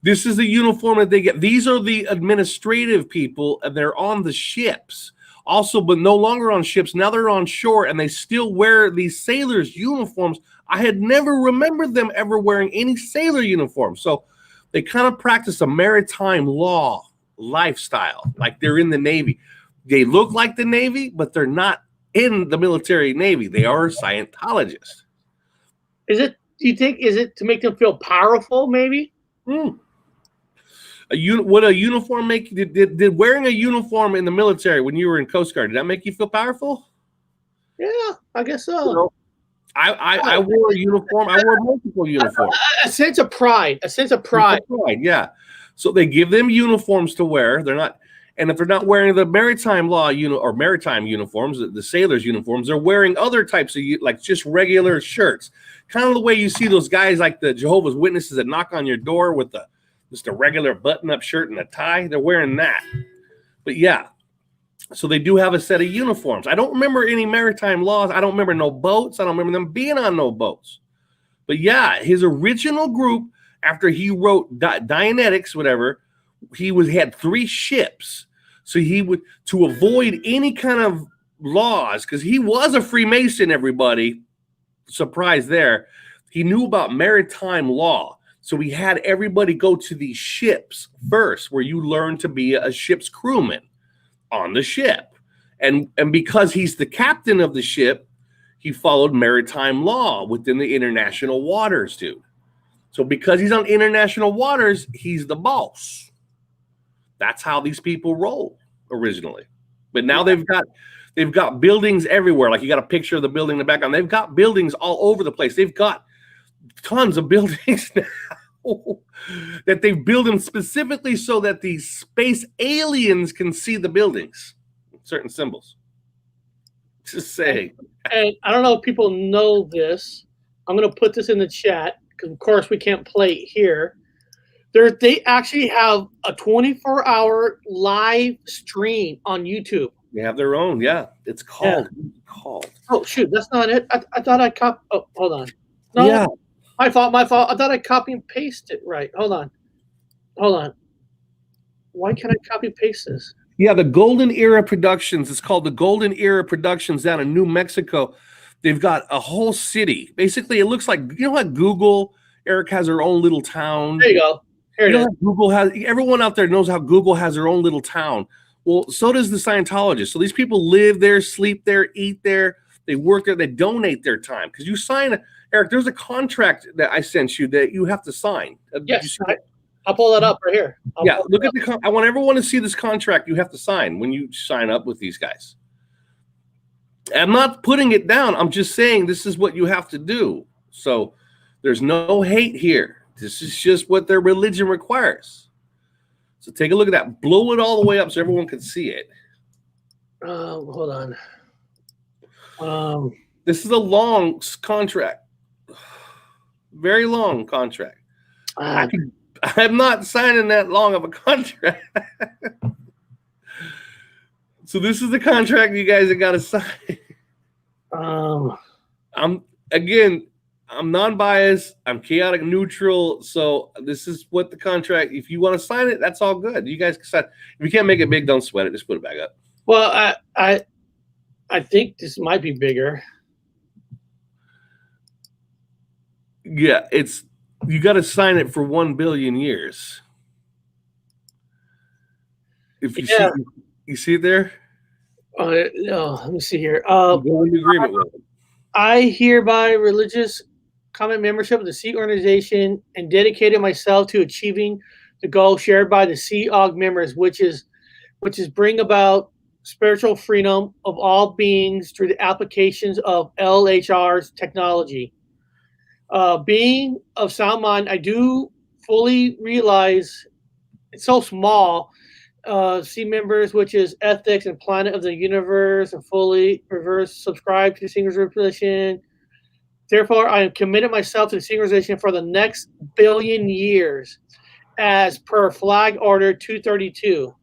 This is the uniform that they get. These are the administrative people, and they're on the ships. Also, but no longer on ships. Now they're on shore, and they still wear these sailors' uniforms. I had never remembered them ever wearing any sailor uniform. So they kind of practice a maritime law lifestyle, like they're in the Navy. They look like the Navy, but they're not in the military Navy. They are Scientologists. Is it, do you think, is it to make them feel powerful, maybe? Would a uniform make you, did wearing a uniform in the military when you were in Coast Guard, did that make you feel powerful? Yeah, I guess so. You know, I wore a uniform. I wore multiple uniforms. A sense of pride. A sense of pride. Yeah. So they give them uniforms to wear. They're not, and if they're not wearing the maritime law or maritime uniforms, the sailors' uniforms, they're wearing other types of, like, just regular shirts. Kind of the way you see those guys like the Jehovah's Witnesses that knock on your door with just a regular button-up shirt and a tie. They're wearing that. But yeah, so they do have a set of uniforms. I don't remember any maritime laws. I don't remember no boats. I don't remember them being on no boats. But yeah, his original group, after he wrote Dianetics, whatever, he had 3 ships. So he would, to avoid any kind of laws, because he was a Freemason, everybody. Surprise there. He knew about maritime law. So we had everybody go to these ships first, where you learn to be a ship's crewman on the ship. And because he's the captain of the ship, he followed maritime law within the international waters, dude. So because he's on international waters, he's the boss. That's how these people roll originally. But now they've got buildings everywhere. Like, you got a picture of the building in the background. They've got buildings all over the place. They've got tons of buildings now. that they've built them specifically so that the space aliens can see the buildings, certain symbols. Just saying. And I don't know if people know this. I'm going to put this in the chat because, of course, we can't play it here. They actually have a 24-hour live stream on YouTube. They have their own, yeah. It's called. Oh, shoot, that's not it. I thought I copied. Oh, hold on. No, yeah. My fault. I thought I copy and paste it right. Hold on. Why can't I copy and paste this? Yeah, the Golden Era Productions. It's called the Golden Era Productions down in New Mexico. They've got a whole city. Basically, it looks like, you know what, Google, Eric has her own little town. There you go. Here it is. Google has, everyone out there knows how Google has their own little town. Well, so does the Scientologists. So these people live there, sleep there, eat there. They work there. They donate their time. Because you sign, Eric, there's a contract that I sent you that you have to sign. Yes, I'll pull that up right here. Look at I want everyone to see this contract you have to sign when you sign up with these guys. I'm not putting it down. I'm just saying this is what you have to do. So there's no hate here. This is just what their religion requires. So take a look at that. Blow it all the way up so everyone can see it. Hold on. This is a long contract. Very long contract. I'm not signing that long of a contract. So this is the contract you guys have got to sign. I'm non-biased. I'm chaotic neutral. So this is what the contract. If you want to sign it, that's all good. You guys can sign. If you can't make it big, don't sweat it. Just put it back up. Well, I think this might be bigger. Yeah, you got to sign it for 1 billion years. If you see it there. No, let me see here. Go into agreement with it. I hereby religious common membership of the Sea organization and dedicated myself to achieving the goal shared by the Sea-Og members, which is bring about spiritual freedom of all beings through the applications of LHR's technology. Being of sound mind, I do fully realize it's so small. C members, which is ethics and planet of the universe, and fully reverse subscribe to the Singer's Revolution. Therefore, I have committed myself to the Singerization for the next billion years, as per Flag Order 232.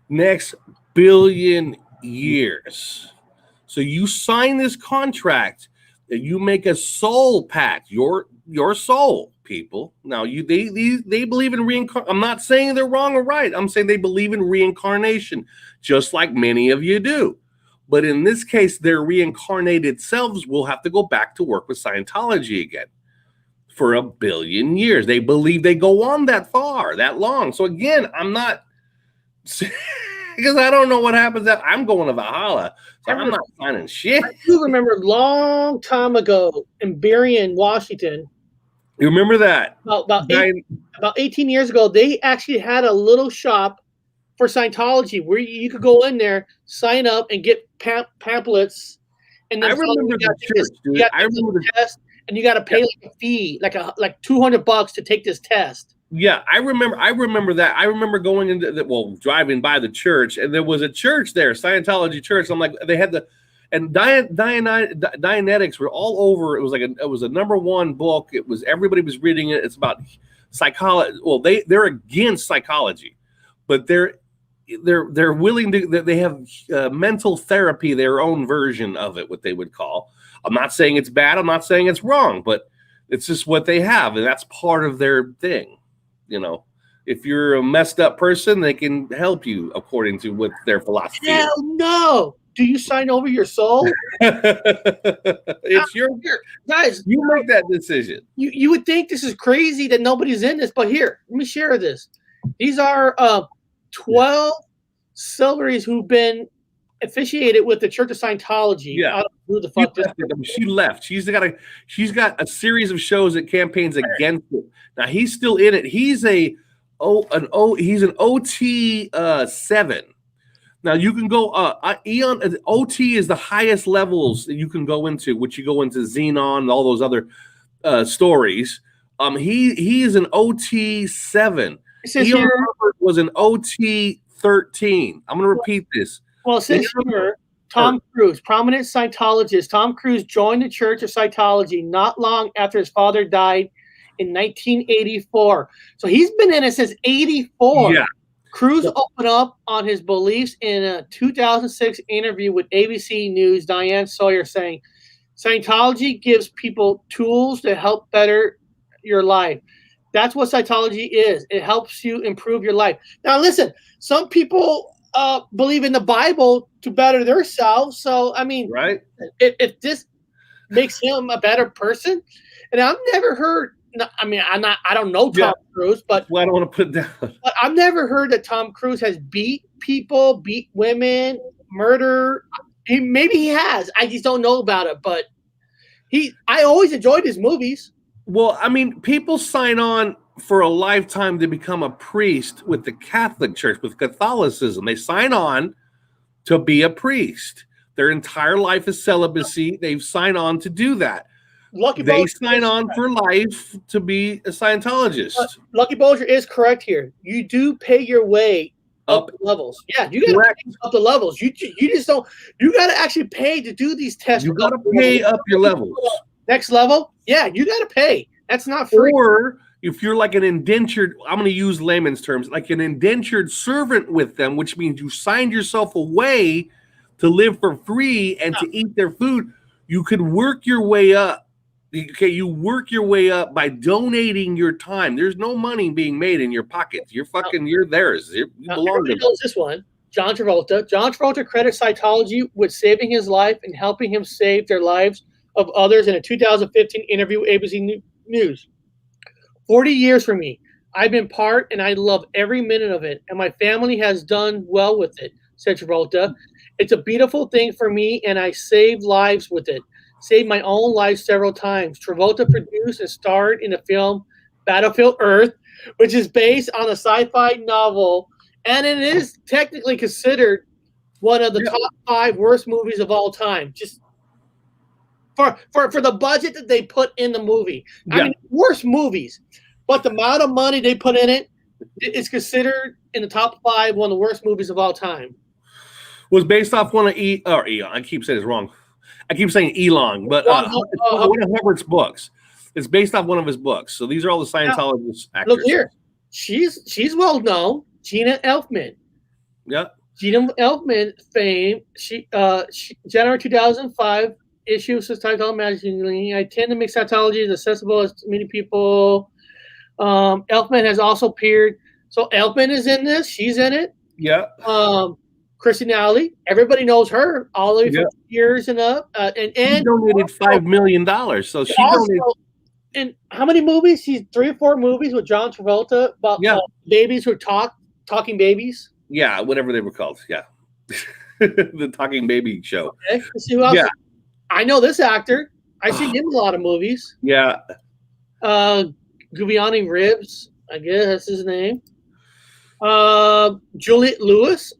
Next billion years. So you sign this contract that you make a soul pact, your soul, people. Now they believe in reincarnation. I'm not saying they're wrong or right. I'm saying they believe in reincarnation, just like many of you do. But in this case, their reincarnated selves will have to go back to work with Scientology again for 1 billion years. They believe they go on that far, that long. So again, I'm not, because I don't know what happens. I'm going to Valhalla, so I'm not signing shit. I do remember a long time ago in Berrien, Washington. You remember that? About 18 years ago, they actually had a little shop for Scientology where you could go in there, sign up, and get pamphlets. And then I remember the church, dude. I remember the test, and you got to pay like a fee, like $200 to take this test. Yeah, I remember that. I remember going into driving by the church, and there was a church there, Scientology church. I'm like, they had and Dianetics were all over. It was a #1 book. It was, everybody was reading it. It's about psychology. Well, they're against psychology, but they're willing to. They have mental therapy, their own version of it, what they would call. I'm not saying it's bad. I'm not saying it's wrong, but it's just what they have, and that's part of their thing. You know, if you're a messed up person, they can help you according to what their philosophy is. Hell no. Do you sign over your soul? It's your guys. You make that decision. You would think this is crazy that nobody's in this, but here, let me share this. These are 12 celebrities who've been officiated with the Church of Scientology. Yeah. I don't know who the fuck she left. She's got a series of shows that campaigns against it. Now he's still in it. He's an OT 7. Now you can go Eon. OT is the highest levels that you can go into, which you go into Xenon and all those other stories. He is an OT 7. It says Ian here, Robert was an OT 13. I'm going to repeat this. well, it says here, Tom Cruise, prominent Scientologist. Tom Cruise joined the Church of Scientology not long after his father died in 1984. So he's been in it since 84. Yeah. Cruise opened up on his beliefs in a 2006 interview with ABC News' Diane Sawyer, saying, Scientology gives people tools to help better your life. That's what Scientology is. It helps you improve your life. Now, listen, some people believe in the Bible to better themselves. So, I mean, right? If this makes him a better person, and I've never heard. I mean, I don't know Tom Cruise, but well, I don't want to put it down. But I've never heard that Tom Cruise has beat people, beat women, murder. Maybe he has. I just don't know about it. But I always enjoyed his movies. Well, I mean, people sign on for a lifetime to become a priest with the Catholic Church, with Catholicism. They sign on to be a priest. Their entire life is celibacy. They've signed on to do that. They sign on for life to be a Scientologist. Lucky Bolger is correct here. You do pay your way up the levels. Yeah, you got to pay up the levels. You just don't. You got to actually pay to do these tests. You got to pay up your levels. Next level, yeah, you got to pay. That's not free. Or if you're like an indentured, I'm going to use layman's terms, like an indentured servant with them, which means you signed yourself away to live for free and to eat their food. You could work your way up. Okay, you work your way up by donating your time. There's no money being made in your pockets. You're theirs. You belong to them. Knows this one. John Travolta. John Travolta credits Scientology with saving his life and helping him save their lives of others in a 2015 interview with ABC News. 40 years for me. I've been part and I love every minute of it, and my family has done well with it, said Travolta. It's a beautiful thing for me, and I saved lives with it. Saved my own life several times. Travolta produced and starred in the film Battlefield Earth, which is based on a sci-fi novel, and it is technically considered one of the top 5 worst movies of all time. Just for the budget that they put in the movie. I mean, worst movies, but the amount of money they put in it is considered in the top 5 one of the worst movies of all time. Was based off one of Eon. I keep saying it's wrong. I keep saying Elon, but one of Hubbard's books. It's based off one of his books. So these are all the Scientologist actors. Look here. She's well known. Gina Elfman. Yeah. Gina Elfman fame. She January 2005 issue of Scientology magazine. I tend to make Scientology as accessible as many people. Elfman has also appeared. So Elfman is in this. She's in it. Yeah. Christine Alley, everybody knows her all the way from years and up. And she donated $5 million. So she donated. And how many movies? She's 3 or 4 movies with John Travolta about babies who talking babies. Yeah, whatever they were called. Yeah, the Talking Baby Show. Okay, let's see who else. Yeah, I know this actor. I've seen him in a lot of movies. Yeah. Guviani Ribs, I guess that's his name. Juliette Lewis.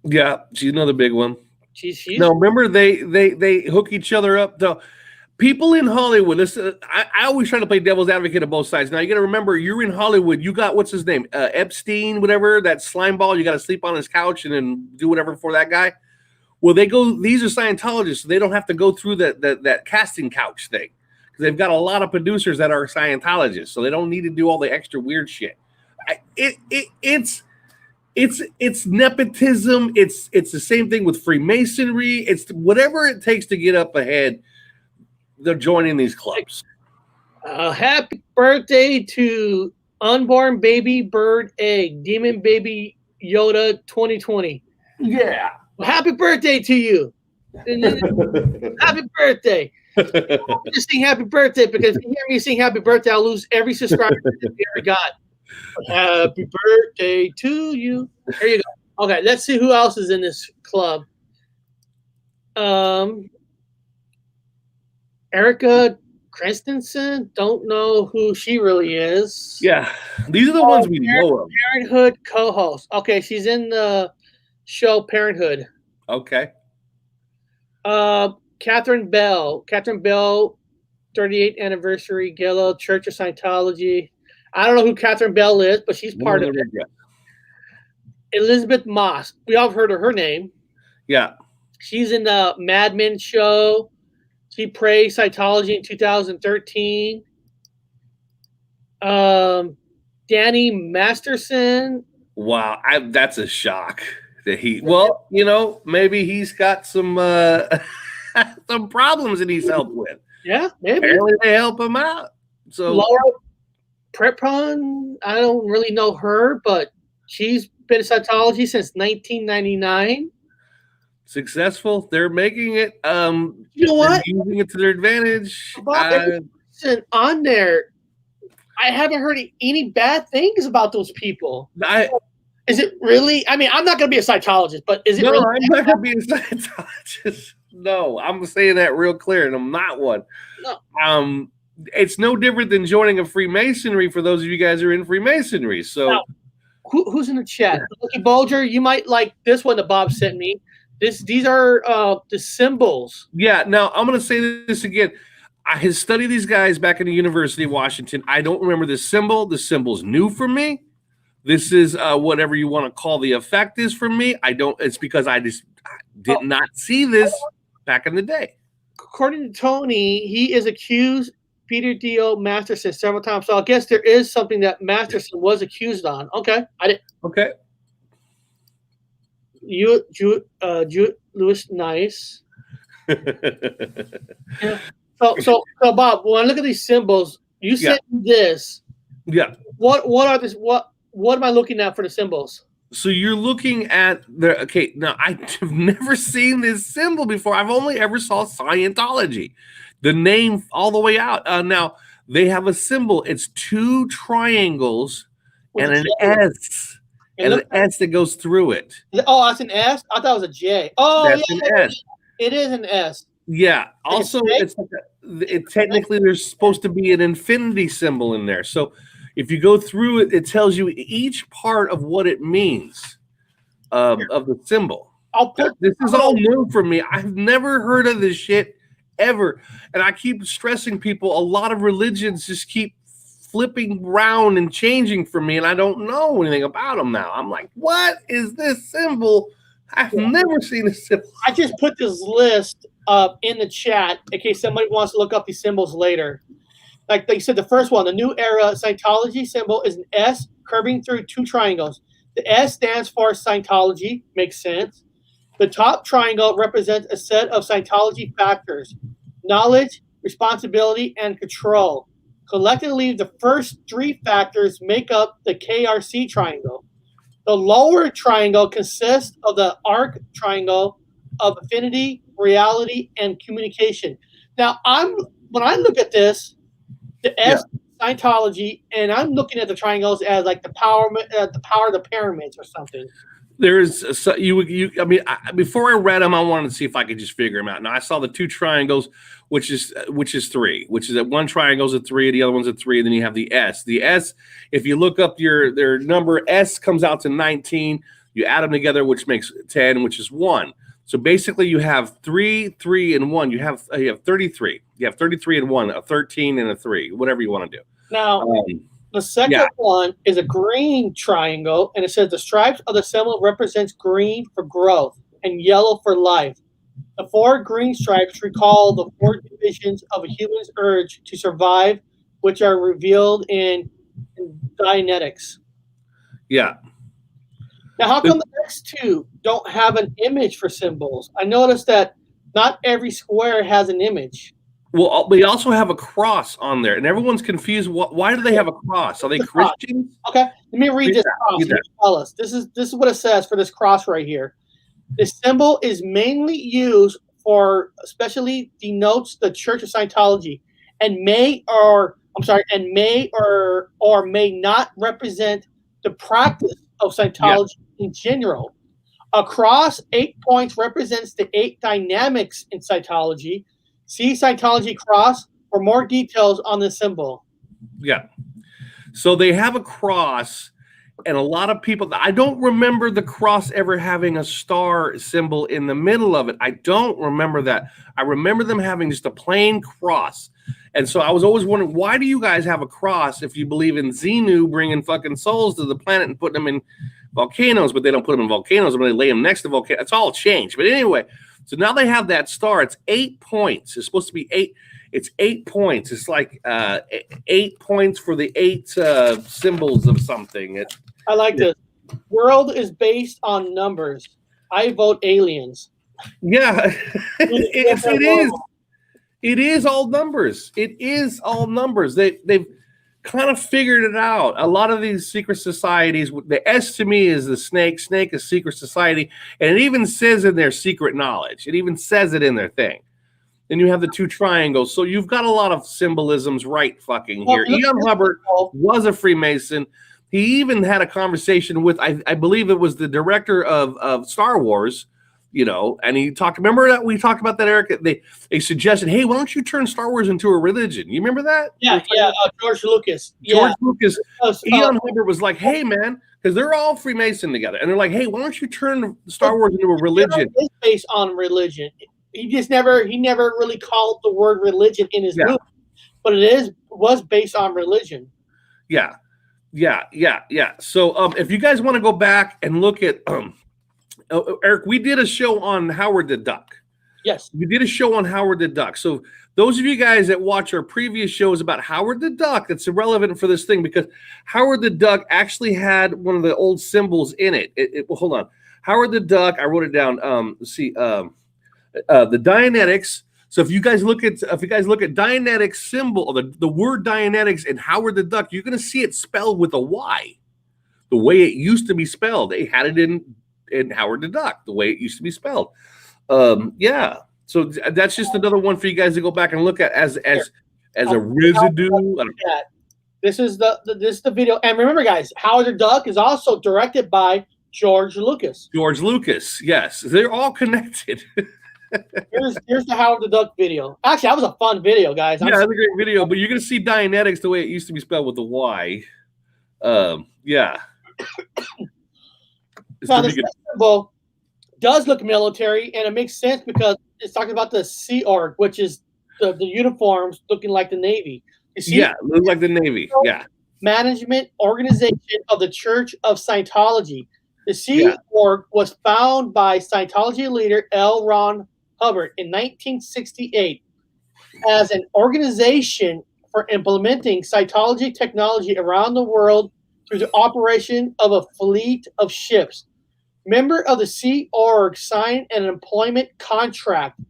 Yeah, she's another big one. She's no, remember they hook each other up. Though people in Hollywood, I always try to play devil's advocate of both sides. Now you got to remember, you're in Hollywood. You got what's his name, Epstein, whatever, that slime ball. You got to sleep on his couch and then do whatever for that guy. Well, these are Scientologists, so they don't have to go through that casting couch thing because they've got a lot of producers that are Scientologists, so they don't need to do all the extra weird shit. It's nepotism. It's the same thing with Freemasonry. It's whatever it takes to get up ahead. They're joining these clubs. Happy birthday to unborn baby bird egg, demon baby Yoda 2020. Yeah. Well, happy birthday to you. Happy birthday. Just sing happy birthday, because if you hear me sing happy birthday, I'll lose every subscriber that we ever got. Happy birthday to you. There you go. Okay, let's see who else is in this club. Erica Christensen. Don't know who she really is. Yeah, these are the ones we know of. Parenthood co-host. Okay, she's in the show Parenthood. Okay. Catherine Bell. Catherine Bell 38th anniversary gala, Church of Scientology. I don't know who Catherine Bell is, but she's part of it. Elizabeth Moss. We all heard of her name. Yeah. She's in the Mad Men show. She praised Scientology in 2013. Danny Masterson. Wow, that's a shock that he. Well, maybe he's got some some problems that he's helped with. Yeah, maybe. Apparently they help him out. So Laura Prepon, I don't really know her, but she's been in Scientology since 1999. Successful. They're making it. You know what? Using it to their advantage. On there, I haven't heard any bad things about those people. Is it really? I mean, I'm not going to be a Scientologist, but is it really? No, I'm not going to be a Scientologist. No, I'm saying that real clear, and I'm not one. No. It's no different than joining a Freemasonry for those of you guys who are in Freemasonry. So, now, who's in the chat? Lucky Bulger, you might like this one that Bob sent me. These are the symbols. Yeah. Now I'm going to say this again. I had studied these guys back in the University of Washington. I don't remember the symbol. The symbol's new for me. This is whatever you want to call the effect is for me. I don't. It's because I just did not see this back in the day. According to Tony, he is accused Peter Dio Masterson several times. So I guess there is something that Masterson was accused on. Okay, I didn't. Okay. Lewis, nice. Yeah. So Bob, when I look at these symbols, you said this. Yeah. What are this? What am I looking at for the symbols? So you're looking at the okay. Now I've never seen this symbol before. I've only ever saw Scientology, the name all the way out. Now they have a symbol. It's two triangles and an S, and an S that goes through it. Oh, that's an S. I thought it was a J. Oh, that's an S. It is an S. Yeah. Also, technically there's supposed to be an infinity symbol in there. So if you go through it, it tells you each part of what it means of the symbol. This is all new for me. I've never heard of this shit ever. And I keep stressing people, a lot of religions just keep flipping around and changing for me, and I don't know anything about them now. I'm like, what is this symbol? I've never seen a symbol. I just put this list in the chat in case somebody wants to look up these symbols later. Like you said, the first one, the New Era Scientology symbol is an S curving through two triangles. The S stands for Scientology, makes sense. The top triangle represents a set of Scientology factors: knowledge, responsibility, and control. Collectively, the first three factors make up the KRC triangle. The lower triangle consists of the arc triangle of affinity, reality, and communication. Now, when I look at this, the S Scientology, and I'm looking at the triangles as like the power of the pyramids or something. There's before I read them, I wanted to see if I could just figure them out. Now I saw the two triangles, which is three, which is that one triangle's a three, the other one's a three, and then you have the S. The S, if you look up their number, S comes out to 19. You add them together, which makes 10, which is 1. So basically, you have 3, 3, and 1. You have 33. You have 33 and 1, a 13 and a 3, whatever you want to do. Now, the second one is a green triangle, and it says the stripes of the symbol represents green for growth and yellow for life. The 4 green stripes recall the 4 divisions of a human's urge to survive, which are revealed in Dianetics. Yeah. Now, how come the next 2 don't have an image for symbols? I noticed that not every square has an image. Well, they also have a cross on there, and everyone's confused. Why do they have a cross? Are they Christians? Okay, let me read this cross. Tell us. This is what it says for this cross right here. This symbol is mainly used for, especially denotes the Church of Scientology, and may or may not represent the practice of Scientology in general. A cross 8 points represents the 8 dynamics in Scientology. See Scientology cross for more details on the symbol. Yeah. So they have a cross, And a lot of people, I don't remember the cross ever having a star symbol in the middle of it. I don't remember that. I remember them having just a plain cross. And so I was always wondering, why do you guys have a cross if you believe in Xenu bringing fucking souls to the planet and putting them in volcanoes, but they don't put them in volcanoes when they lay them next to volcanoes? It's all changed. But anyway, so now they have that star. It's 8 points. It's supposed to be 8. It's 8 points. It's like 8 points for the 8 symbols of something. I like this. World is based on numbers. I vote aliens. Yeah, it is. It is all numbers. It is all numbers. They've kind of figured it out. A lot of these secret societies, the S to me is the snake. Snake is secret society. And it even says in their secret knowledge. It even says it in their thing. Then you have the 2 triangles. So you've got a lot of symbolisms right fucking here. Ian Hubbard was a Freemason. He even had a conversation with, I believe it was the director of Star Wars, you know, and he talked, remember that we talked about that, Eric? They suggested, hey, why don't you turn Star Wars into a religion? You remember that? Yeah, George Lucas. George Lucas. Ian Hubbard was like, hey, man, because they're all Freemason together. And they're like, hey, why don't you turn Star Wars into a religion? It's based on religion. He never really called the word religion in his movie, but was based on religion. Yeah. So if you guys want to go back and look at Eric, we did a show on Howard the Duck. Yes. We did a show on Howard the Duck. So those of you guys that watch our previous shows about Howard the Duck, it's irrelevant for this thing because Howard the Duck actually had one of the old symbols in it. Well, hold on. Howard the Duck, I wrote it down. The Dianetics. So if you guys look at Dianetics symbol, or the word Dianetics in Howard the Duck, you're going to see it spelled with a Y, the way it used to be spelled. They had it in Howard the Duck, the way it used to be spelled. Yeah. So that's just another one for you guys to go back and look at as a residue. This is the video, and remember, guys, Howard the Duck is also directed by George Lucas. George Lucas, yes, they're all connected. Here's the Howard the Duck video. Actually, that was a fun video, guys. Yeah, that's a great video, but you're going to see Dianetics the way it used to be spelled with the Y. Yeah. Now, this symbol does look military, and it makes sense because it's talking about the Sea Org, which is the uniforms looking like the Navy. You see? Yeah, look like the Navy. Yeah. Management organization of the Church of Scientology. The Sea Org was founded by Scientology leader L. Ron Hubbard in 1968 as an organization for implementing Scientology technology around the world through the operation of a fleet of ships. Member of the Sea Org signed an employment contract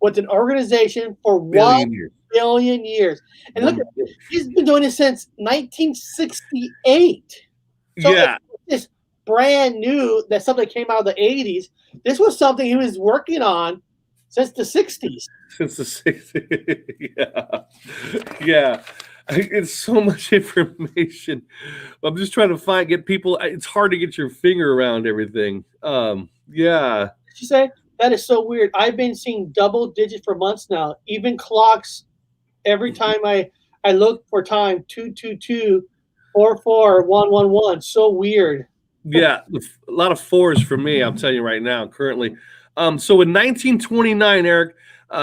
with an organization for 1 billion years. And look, he's been doing it since 1968. So it's brand new that something came out of the 80s. This was something he was working on since the 60s. Since the 60s. Yeah. It's so much information. I'm just trying to get people. It's hard to get your finger around everything. Yeah. Did you say? That is so weird. I've been seeing double digits for months now. Even clocks every time I look for time, 222 44 111. So weird. Yeah, a lot of fours for me, I'm telling you right now, currently. So in 1929, Eric,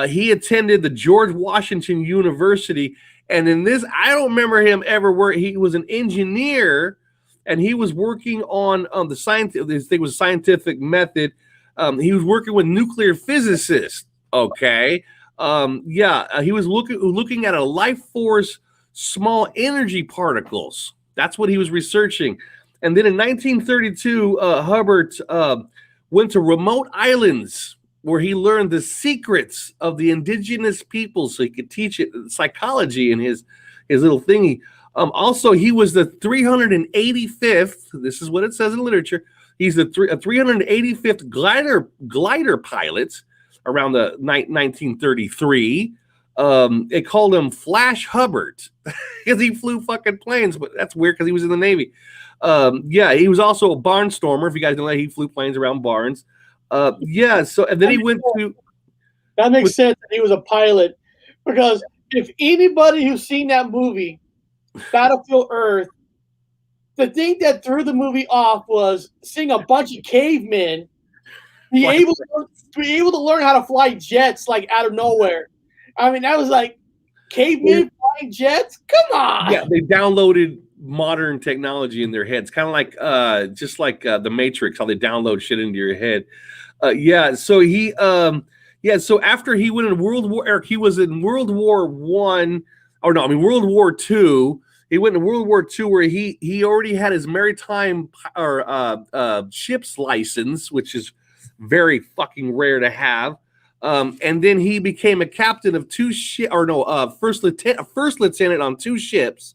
he attended the George Washington University. And in this, I don't remember him ever working. He was an engineer, and he was working on the scientific method. He was working with nuclear physicists. Okay. He was looking at a life force, small energy particles. That's what he was researching. And then in 1932, Hubbard went to remote islands where he learned the secrets of the indigenous people so he could teach it psychology in his little thingy. Also, he was the 385th, this is what it says in literature, he's the 385th glider pilot around the 1933. They called him Flash Hubbard because he flew fucking planes, but that's weird because he was in the Navy. He was also a barnstormer. If you guys know that, he flew planes around barns. So and then he went to. That makes sense that he was a pilot, because if anybody who's seen that movie, Battlefield Earth, the thing that threw the movie off was seeing a bunch of cavemen be able to learn how to fly jets like out of nowhere. I mean, that was like cavemen flying jets. Come on. Yeah, they downloaded modern technology in their heads, kind of like just like the Matrix, how they download shit into your head. So after he went in World War, Eric, he was in World War World War II. He went in World War II where he already had his maritime ship's license, which is very fucking rare to have. And then he became a captain of first lieutenant on 2 ships,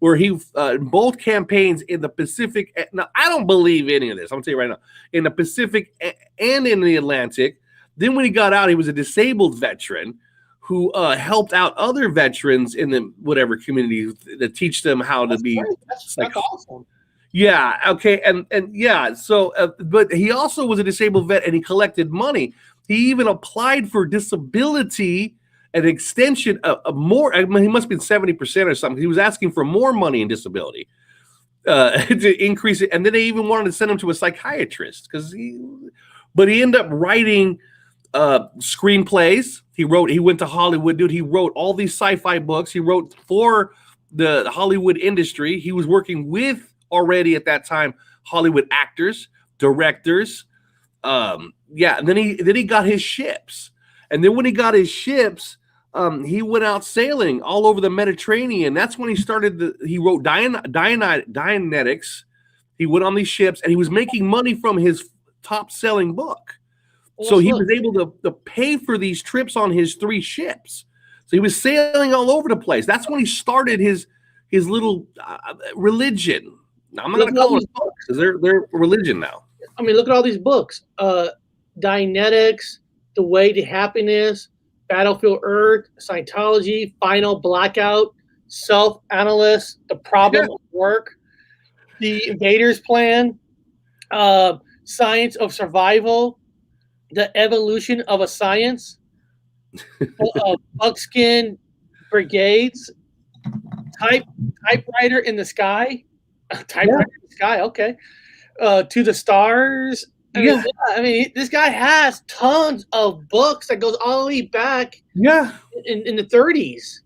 where he both campaigns in the Pacific. Now, I don't believe any of this. I'm gonna tell you right now, in the Pacific and in the Atlantic. Then when he got out, he was a disabled veteran who helped out other veterans in the whatever community to teach them how to be. That's awesome. Yeah. Okay. And yeah. So, but he also was a disabled vet, and he collected money. He even applied for disability, an extension of more. I mean, he must have been 70% or something. He was asking for more money in disability to increase it. And then they even wanted to send him to a psychiatrist but he ended up writing screenplays. He went to Hollywood, dude. He wrote all these sci-fi books. He wrote for the Hollywood industry. He was working with already at that time Hollywood actors, directors. And then he got his ships. And then when he got his ships, he went out sailing all over the Mediterranean. That's when he started he wrote Dianetics. He went on these ships, and he was making money from his top selling book. So he was able to pay for these trips on his 3 ships. So he was sailing all over the place. That's when he started his little religion. Now, I'm not going to call them books because they're religion now. I mean, look at all these books. Dianetics, The Way to Happiness, Battlefield Earth, Scientology, Final Blackout, Self-Analyst, The Problem of Work, The Invaders Plan, Science of Survival, The Evolution of a Science, Buckskin Brigades, Typewriter in the Sky, Typewriter in the Sky, okay, To the Stars. I mean, this guy has tons of books that goes all the way back in the 30s.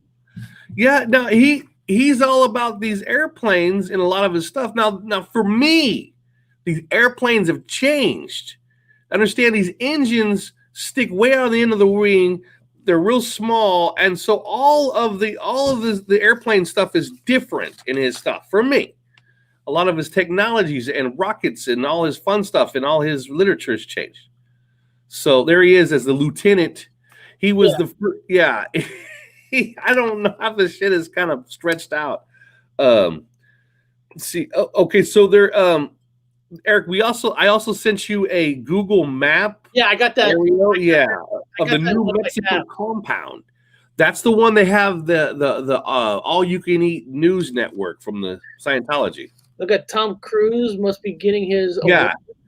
Yeah, now he's all about these airplanes and a lot of his stuff. Now for me, these airplanes have changed. Understand, these engines stick way out of the end of the wing. They're real small, and so all of the airplane stuff is different in his stuff. For me, a lot of his technologies and rockets and all his fun stuff and all his literature has changed. So there he is as the lieutenant. He was I don't know how this shit is kind of stretched out. Let's see. Okay, so there. Eric, I also sent you a Google map. Yeah, I got that. Of the New Mexico compound. That's the one they have the all you can eat news network from the Scientology. Look at Tom Cruise must be getting his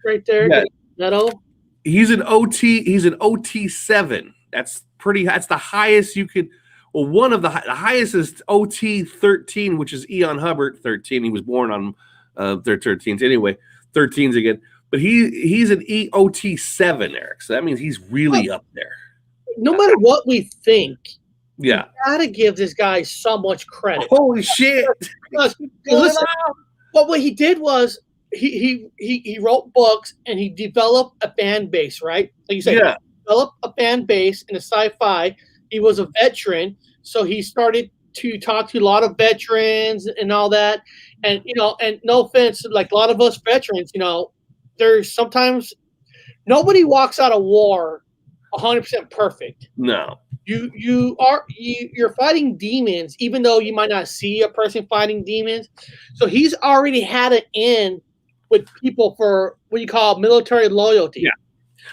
right there. Yeah. Medal. He's an OT7. That's the highest you could. Well, one of the highest is OT13, which is Eon Hubbard 13. He was born on their 13th anyway. 13s again, but he's an EOT7, Eric. So that means he's really up there. No matter what we think, you gotta give this guy so much credit. Holy shit! Because listen, what he did was he wrote books and he developed a fan base, right? Like you said, he developed a fan base in the sci-fi. He was a veteran, so he started to talk to a lot of veterans and all that. And, and no offense, like a lot of us veterans, there's sometimes nobody walks out of war 100% perfect. No. You're fighting demons, even though you might not see a person fighting demons. So he's already had an in with people for what you call military loyalty. Yeah.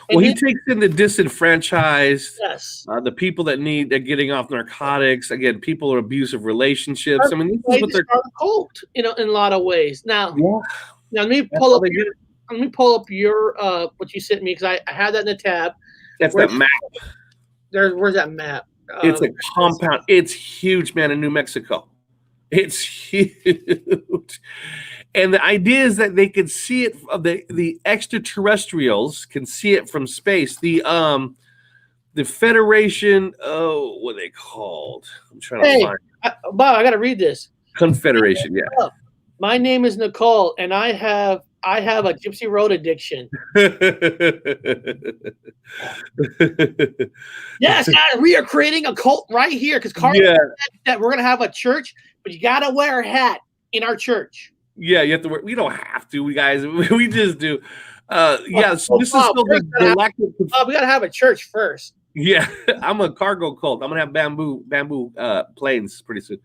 Well, he takes in the disenfranchised, yes, the people that they're getting off narcotics. Again, people in abusive relationships. I mean, this is what they're a cult, in a lot of ways. Now let me pull up your what you sent me, because I had that in the tab. That's that map. Where's that map? It's a compound. It's huge, man, in New Mexico. It's huge. And the idea is that they could see it. The extraterrestrials can see it from space. The Federation. Oh, what are they called? I'm trying to find. Bob, I got to read this. Confederation. Yeah. My name is Nicole, and I have a Gypsy Road addiction. Yes, guys, we are creating a cult right here because Carl said that we're gonna have a church, but you gotta wear a hat in our church. Yeah, you have to wear. We don't have to, we guys. We just do. So this is still the galactic. We gotta have a church first. Yeah, I'm a cargo cult. I'm gonna have bamboo planes pretty soon.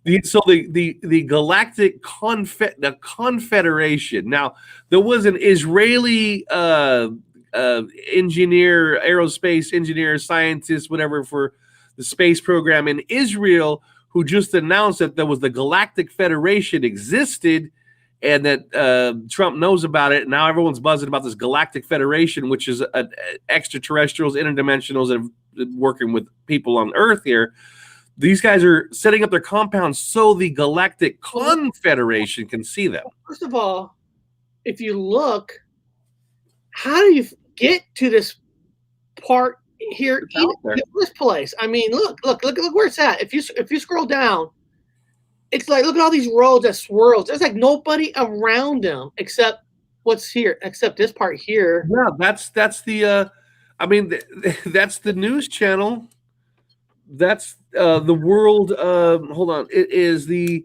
The galactic confederation. Now there was an Israeli engineer, aerospace engineer, scientist, whatever, for the space program in Israel, who just announced that there was the Galactic Federation existed, and that Trump knows about it. Now everyone's buzzing about this Galactic Federation, which is extraterrestrials, interdimensionals that are working with people on Earth here. These guys are setting up their compounds so the Galactic Confederation can see them. First of all, if you look, how do you get to this part here in this place? I mean, look where it's at. If you scroll down, it's like, look at all these roads that swirls. There's like nobody around them except what's here, except this part here. Yeah, that's the that's the news channel. That's the world. Hold on, it is the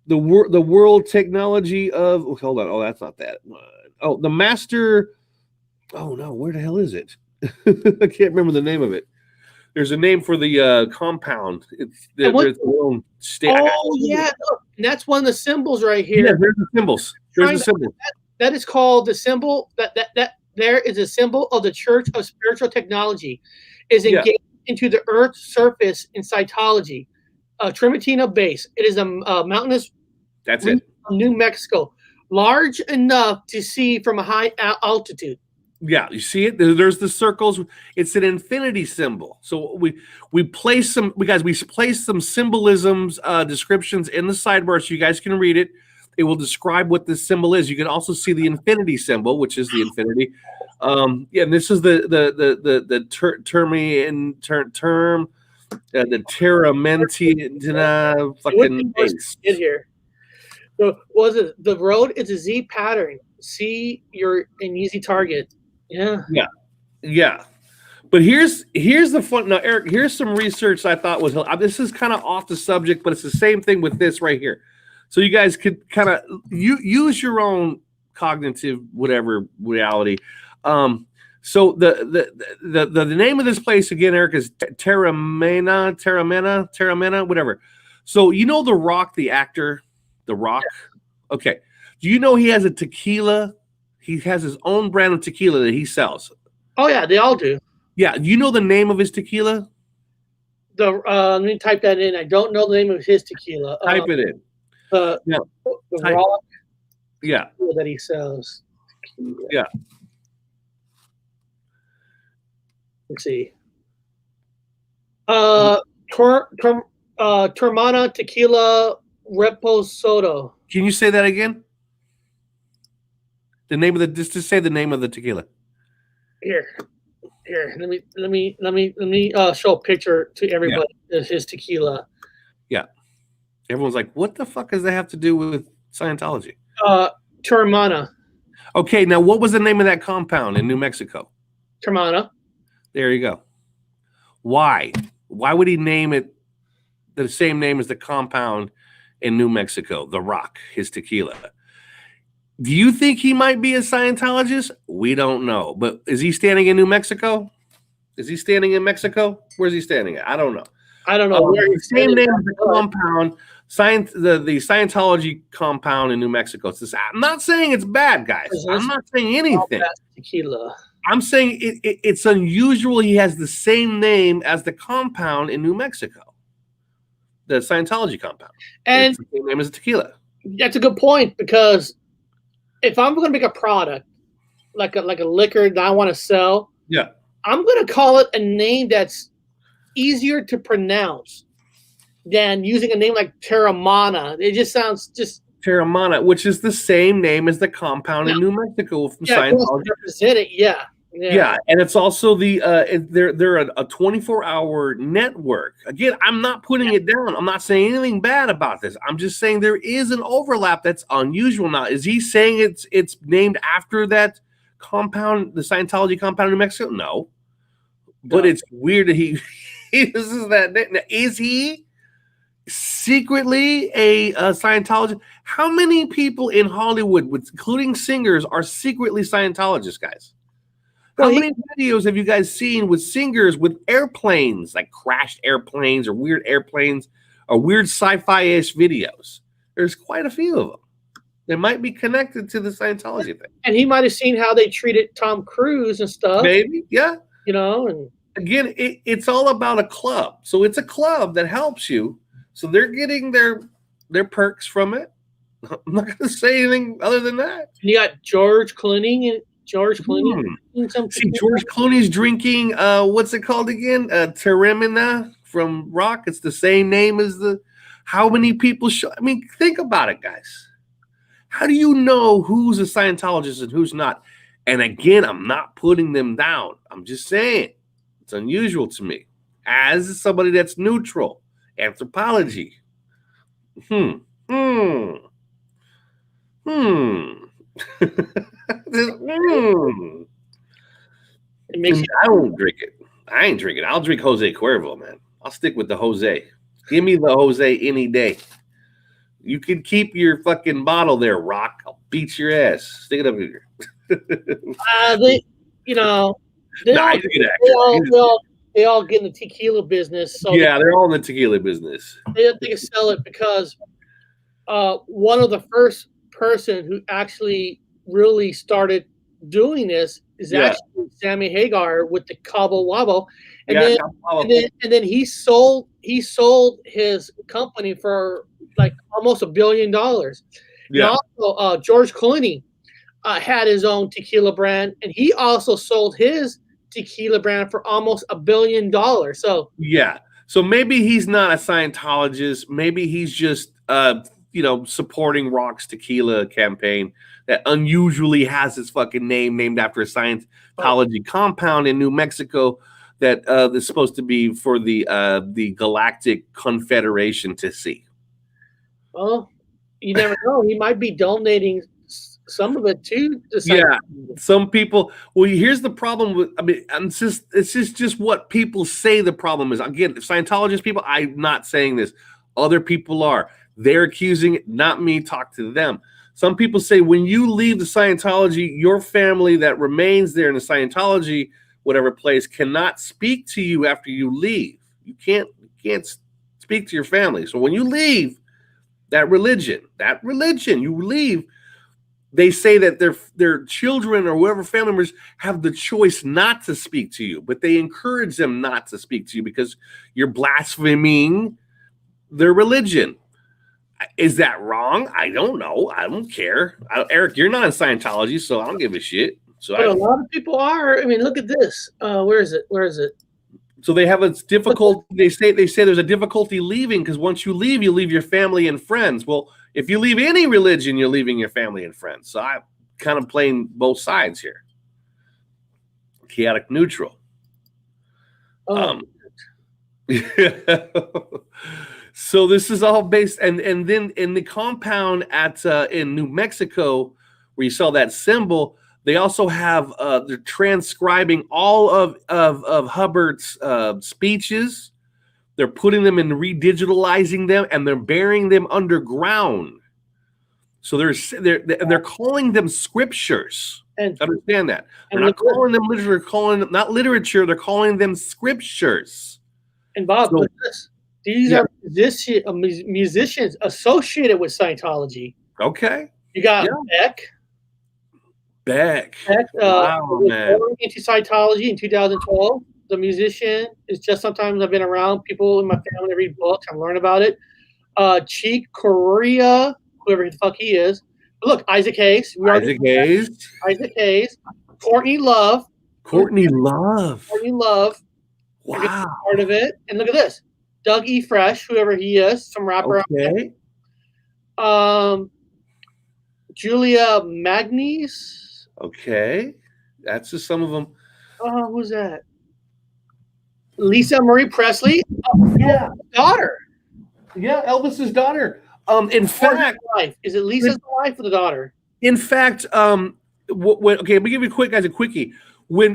world technology of. Oh, hold on. Oh, that's not that. Oh, the master. Oh no, where the hell is it? I can't remember the name of it. There's a name for the compound. It's there's their own state. Oh yeah, look, and that's one of the symbols right here. Yeah, there's the symbols. There's the symbol. That is called the symbol. That there is a symbol of the Church of Spiritual Technology. Is engaged into the Earth's surface in Scientology, Trementina base. It is a mountainous. That's it. New Mexico, large enough to see from a high altitude. Yeah, you see it. There's the circles. It's an infinity symbol. So we place some. We place some symbolisms, descriptions in the sidebar so you guys can read it. It will describe what this symbol is. You can also see the infinity symbol, which is the infinity. And this is the Terramentiana fucking base. In here. So was it the road? It's a Z pattern. See, you're an easy target. Yeah. But here's the fun. Now, Eric, here's some research I thought was. This is kind of off the subject, but it's the same thing with this right here. So you guys could kind of use your own cognitive whatever reality. So the name of this place again, Eric, is Terramena, whatever. So you know The Rock, the actor, The Rock. Yeah. Okay. Do you know he has a tequila? He has his own brand of tequila that he sells. Oh yeah, they all do. Yeah. Do you know the name of his tequila? Let me type that in. I don't know the name of his tequila. Type it in. The Rock. Yeah. That he sells. Tequila. Yeah. Let's see. Termana Tequila Reposado. Can you say that again? The name of the just say the name of the tequila. Here. Let me show a picture to everybody of his tequila. Yeah. Everyone's like, what the fuck does that have to do with Scientology? Termana. Okay, now what was the name of that compound in New Mexico? Termana. There you go. Why? Why would he name it the same name as the compound in New Mexico, The Rock, his tequila? Do you think he might be a Scientologist? We don't know. But is he standing in New Mexico? Is he standing in Mexico? Where's he standing at? I don't know. The same name as the compound, the Scientology compound in New Mexico. I'm not saying it's bad, guys. I'm not saying anything. Tequila. I'm saying it's unusual he has the same name as the compound in New Mexico, the Scientology compound. And it's the same name as the tequila. That's a good point, because if I'm going to make a product like a liquor that I want to sell, I'm going to call it a name that's easier to pronounce than using a name like Terramana. It just sounds Terramana, which is the same name as the compound in New Mexico from Scientology. Represent it, Yeah, and it's also they're a 24-hour network. Again, I'm not putting it down. I'm not saying anything bad about this. I'm just saying there is an overlap that's unusual. Now, is he saying it's named after that compound, the Scientology compound in New Mexico? No, but it's weird that he uses that. Is he secretly a Scientologist? How many people in Hollywood, including singers, are secretly Scientologists, guys? How many videos have you guys seen with singers with airplanes, like crashed airplanes or weird airplanes or weird sci-fi-ish videos? There's quite a few of them. They might be connected to the Scientology thing. And he might have seen how they treated Tom Cruise and stuff. Maybe, yeah. And again, it's all about a club. So it's a club that helps you. So they're getting their perks from it. I'm not going to say anything other than that. And you got George Clooney. See, George Clooney's drinking, what's it called again? Terramana from Rock. It's the same name as how many people think about it, guys. How do you know who's a Scientologist and who's not? And again, I'm not putting them down. I'm just saying it's unusual to me as somebody that's neutral. Anthropology. I won't drink it. I ain't drinking. I'll drink Jose Cuervo, man. I'll stick with the Jose. Give me the Jose any day. You can keep your fucking bottle there, Rock. I'll beat your ass. Stick it up here. They all get in the tequila business. So they're all in the tequila business. They can sell it because one of the first person who actually really started doing this is actually Sammy Hagar with the Cabo Wabo, and then he sold his company for like almost $1 billion. Yeah. And also, George Clooney had his own tequila brand, and he also sold his tequila brand for almost $1 billion. So so maybe he's not a Scientologist. Maybe he's just supporting Rock's tequila campaign that unusually has its fucking name named after a Scientology compound in New Mexico that is supposed to be for the Galactic Confederation to see. Well, you never know. He might be donating some of it to the some people. Well, here's the problem with. It's just what people say the problem is. Again, Scientologist people. I'm not saying this. Other people are. They're accusing it, not me. Talk to them. Some people say when you leave the Scientology, your family that remains there in the Scientology, whatever place, cannot speak to you after you leave. You can't speak to your family. So when you leave that religion, you leave. They say that their children or whoever family members have the choice not to speak to you, but they encourage them not to speak to you because you're blaspheming their religion. Is that wrong? I don't know. I don't care. Eric, you're not in Scientology, so I don't give a shit. So a lot of people are. I mean, look at this. Where is it? So they have a difficult. They say there's a difficulty leaving because once you leave your family and friends. Well, if you leave any religion, you're leaving your family and friends. So I'm kind of playing both sides here. Chaotic neutral. So this is all based, and then in the compound in New Mexico, where you saw that symbol, they also have they're transcribing all of Hubbard's speeches. They're putting them and redigitalizing them, and they're burying them underground. So they're calling them scriptures. And understand that they're not calling them literature. Calling them not literature. They're calling them scriptures. And Bob, look at this. These are musicians associated with Scientology. Okay. You got Beck. Wow, man. Born into Scientology in 2012. The musician is just sometimes I've been around people in my family read books. I learn about it. Cheek Corea, whoever the fuck he is. But look, Isaac Hayes. Isaac Hayes. Courtney Love. Wow. Part of it. And look at this. Doug E. Fresh, whoever he is, some rapper. Okay. Julia Magnes. Okay, that's just some of them. Who's that? Lisa Marie Presley. Yeah, Daughter. Yeah, Elvis's daughter. In fact, wife. Is it Lisa's wife or the daughter? In fact, okay, let me give you a quickie. When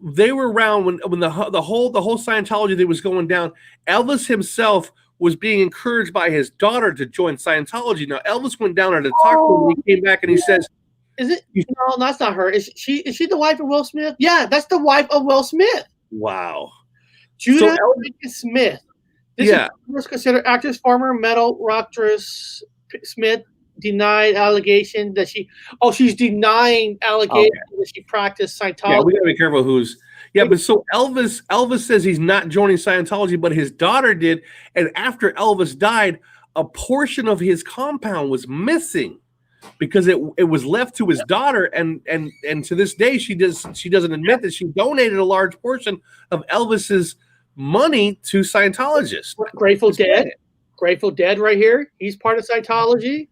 they were around when the whole Scientology thing was going down, Elvis himself was being encouraged by his daughter to join Scientology. Now Elvis went down there to talk to him, and he came back and he says, "Is it? No, that's not her. Is she the wife of Will Smith? Yeah, that's the wife of Will Smith. Wow, Judah Smith. This is considered actress, former metal rocktress Smith denied allegation that she's denying allegation that she practiced Scientology. Yeah, we gotta be careful who's. Yeah, but so Elvis says he's not joining Scientology, but his daughter did, and after Elvis died, a portion of his compound was missing because it was left to his daughter, and to this day she doesn't admit that she donated a large portion of Elvis's money to Scientologists. Grateful Dead right here. He's part of Scientology.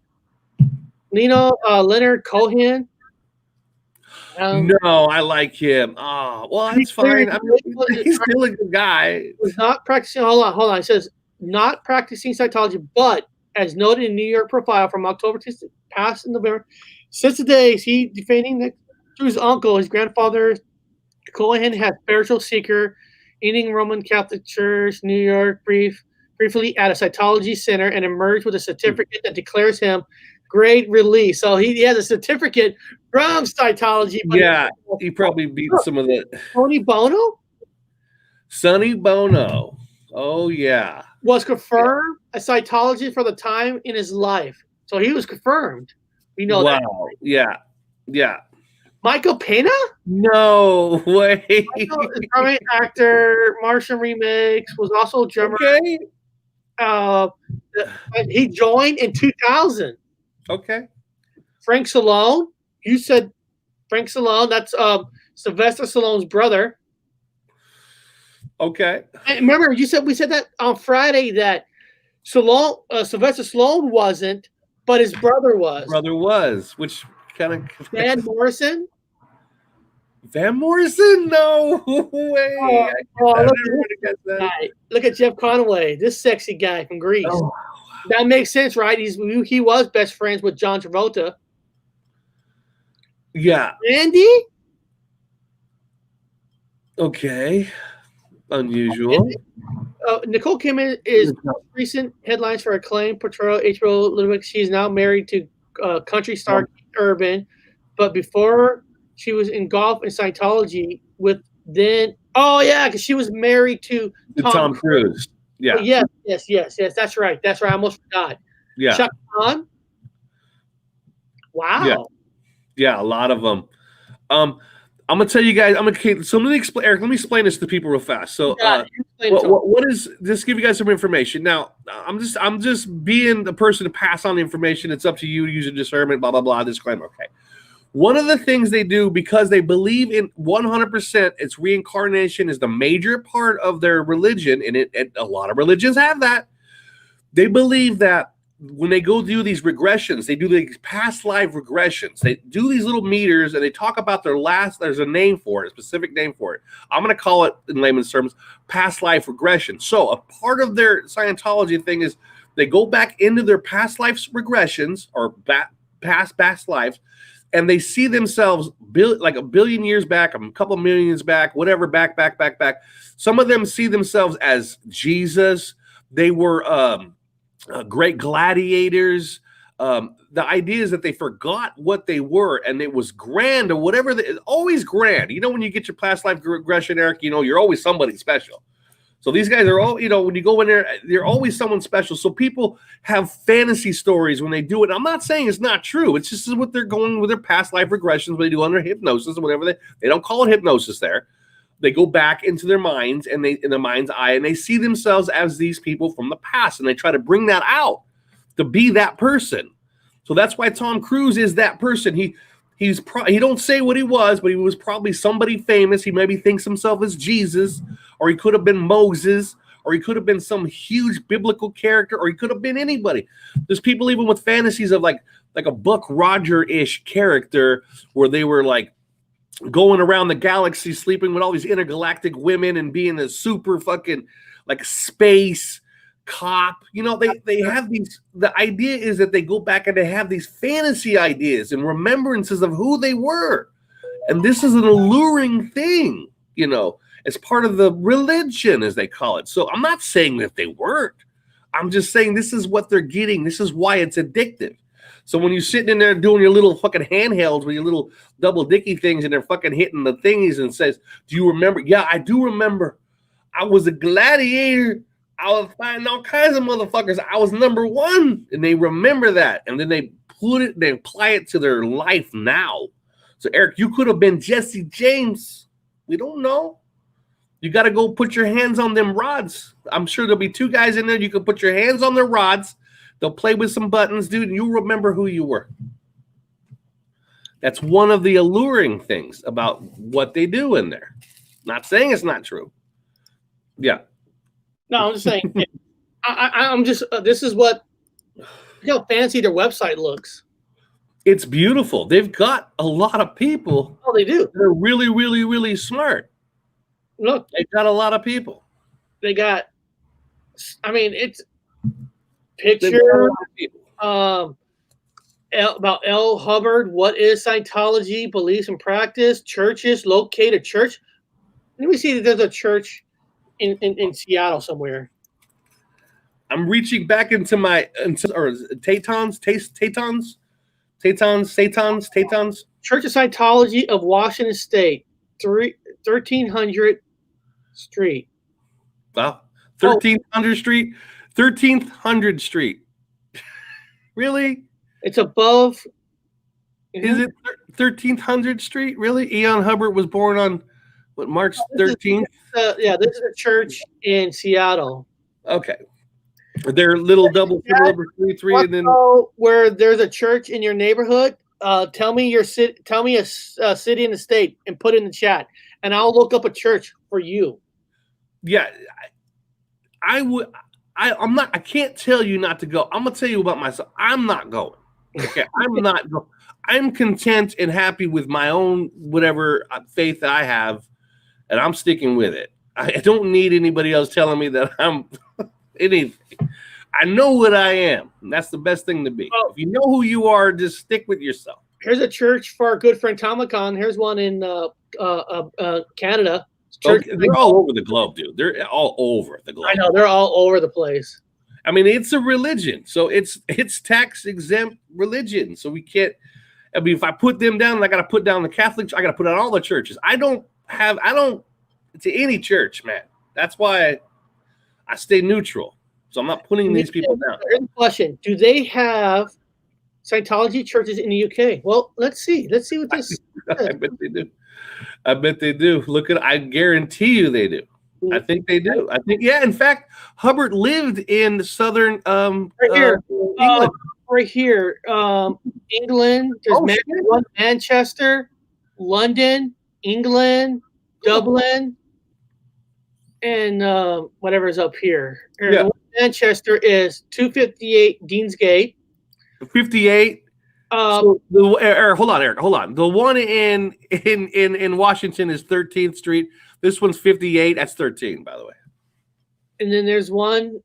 Leonard Cohen. No, I like him. Oh, well, that's fine. I mean, he's still a good guy. Was not practicing. Hold on. It says not practicing Scientology, but as noted in New York profile from October to past November, since the days he defending to his uncle, his grandfather, Cohen had spiritual seeker, eating Roman Catholic Church, New York, briefly at a Scientology center, and emerged with a certificate that declares him great release. So he has a certificate from Scientology. Yeah, he probably beat some of the. Sonny Bono. Oh yeah, was confirmed a Scientology for the time in his life. So he was confirmed. We know that. Wow. Yeah. Michael Pena? No way. Michael is a actor. Martian Remix was also a drummer. Okay. He joined in 2000. Okay. Frank Stallone. You said Frank Stallone. That's Sylvester Stallone's brother. Okay. And remember, we said that on Friday that Sylvester Stallone wasn't, but his brother was. Which kind of Van Morrison. Van Morrison? No way. Look at Jeff Conaway, this sexy guy from Greece. Oh. That makes sense, right? He was best friends with John Travolta. Yeah. Andy? Okay. Unusual. Nicole Kidman is recent headlines for acclaimed portrayal HBO Ludwig. She is now married to country star Urban, but before she was engulfed in Scientology with then. Oh yeah, because she was married to Tom Cruise. Yeah. Yes. That's right. I almost forgot. Yeah. Chuck Khan. Wow. Yeah, a lot of them. I'm gonna tell you guys. So let me explain. Eric, let me explain this to people real fast. So, what is? Just give you guys some information. Now, I'm just being the person to pass on the information. It's up to you to use your discernment. Blah blah blah. Disclaimer. Okay. One of the things they do, because they believe in 100%, it's reincarnation is the major part of their religion, and a lot of religions have that. They believe that when they go do these regressions, they do these past life regressions. They do these little meters, and they talk about there's a name for it, a specific name for it. I'm going to call it, in layman's terms, past life regression. So a part of their Scientology thing is they go back into their past life regressions or past lives, and they see themselves like a billion years back, a couple million years back, whatever, back. Some of them see themselves as Jesus. They were great gladiators. The idea is that they forgot what they were, and it was grand or whatever. Always grand. You know, when you get your past life regression, Eric, you know, you're always somebody special. So these guys are all, you know, when you go in there, they're always someone special. So people have fantasy stories when they do it. I'm not saying it's not true. It's just what they're going with their past life regressions when they do under hypnosis or whatever. They don't call it hypnosis there. They go back into their minds and in their mind's eye, and they see themselves as these people from the past, and they try to bring that out to be that person. So that's why Tom Cruise is that person. He don't say what he was, but he was probably somebody famous. He maybe thinks himself as Jesus, or he could have been Moses, or he could have been some huge biblical character, or he could have been anybody. There's people even with fantasies of like a Buck Roger-ish character where they were like going around the galaxy, sleeping with all these intergalactic women and being a super fucking like space cop. You know, they have these, the idea is that they go back and they have these fantasy ideas and remembrances of who they were. And this is an alluring thing, you know, as part of the religion, as they call it. So I'm not saying that they weren't. I'm just saying this is what they're getting. This is why it's addictive. So when you're sitting in there doing your little fucking handhelds with your little double dicky things and they're fucking hitting the thingies and says, do you remember? Yeah, I do remember. I was a gladiator. I was fighting all kinds of motherfuckers. I was number one. And they remember that. And then they they apply it to their life now. So Eric, you could have been Jesse James. We don't know. You got to go put your hands on them rods. I'm sure there'll be two guys in there. You can put your hands on their rods. They'll play with some buttons, dude, and you'll remember who you were. That's one of the alluring things about what they do in there. Not saying it's not true. Yeah. No, I'm just saying. I'm just. This is what. Look how fancy their website looks. It's beautiful. They've got a lot of people. Oh, they do. They're really, really, really smart. Look, they've got a lot of people. They got. I mean, it's picture about L. Hubbard. What is Scientology? Beliefs and practice. Churches. Locate a church. Let me see. There's a church in Seattle somewhere. I'm reaching back into my Tatons. Church of Scientology of Washington State, 1300 Street. Wow, 1300 Street, 1300 Street. Really? It's above. Is it 1300 Street? Really? Eon Hubbard was born on what, March 13th? Yeah, this is a church in Seattle. Okay. They're little double number 33, and then where there's a church in your neighborhood. Tell me your city. Tell me a city and a state, and put it in the chat, and I'll look up a church for you. Yeah, I would. I'm not. I can't tell you not to go. I'm gonna tell you about myself. I'm not going. Okay, I'm not going. I'm content and happy with my own whatever faith that I have, and I'm sticking with it. I don't need anybody else telling me that I'm anything. I know what I am. And that's the best thing to be. Well, if you know who you are, just stick with yourself. Here's a church for our good friend Tomicon. Here's one in Canada. Church, they're all over the globe, dude. They're all over the globe. I know, they're all over the place. I mean, it's a religion, so it's tax exempt religion. So we can't. I mean, if I put them down, I got to put down the Catholic. I got to put down all the churches. I don't to any church, man. That's why I stay neutral. So I'm not putting these people down. Here's the question: do they have Scientology churches in the UK? Well, let's see. Let's see what this. I bet they do. I bet they do. Look at. I guarantee you they do. I think they do. I think, yeah. In fact, Hubbard lived in southern right here. England. Right here, England. There's Manchester, London, England, Dublin, and whatever's up here. Yeah. Manchester is 258 Deansgate. 58. So hold on, Eric. Hold on. The one in Washington is 13th Street. This one's 58. That's 13, by the way. And then there's one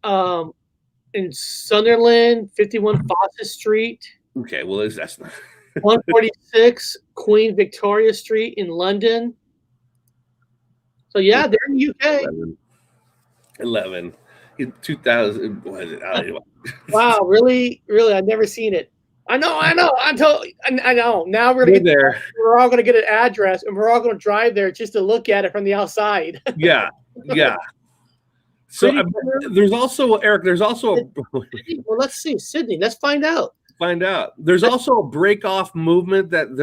in Sunderland, 51 Fawcett Street. Okay, well, that's not 146 Queen Victoria Street in London. So yeah, they're in the UK. 11. 2000. Wow, really? I've never seen it. I know. I know. Now we're all gonna get an address, and we're all gonna drive there just to look at it from the outside. Yeah. So there's also Eric. There's also well, let's see, Sydney. Let's find out. There's also a break-off movement that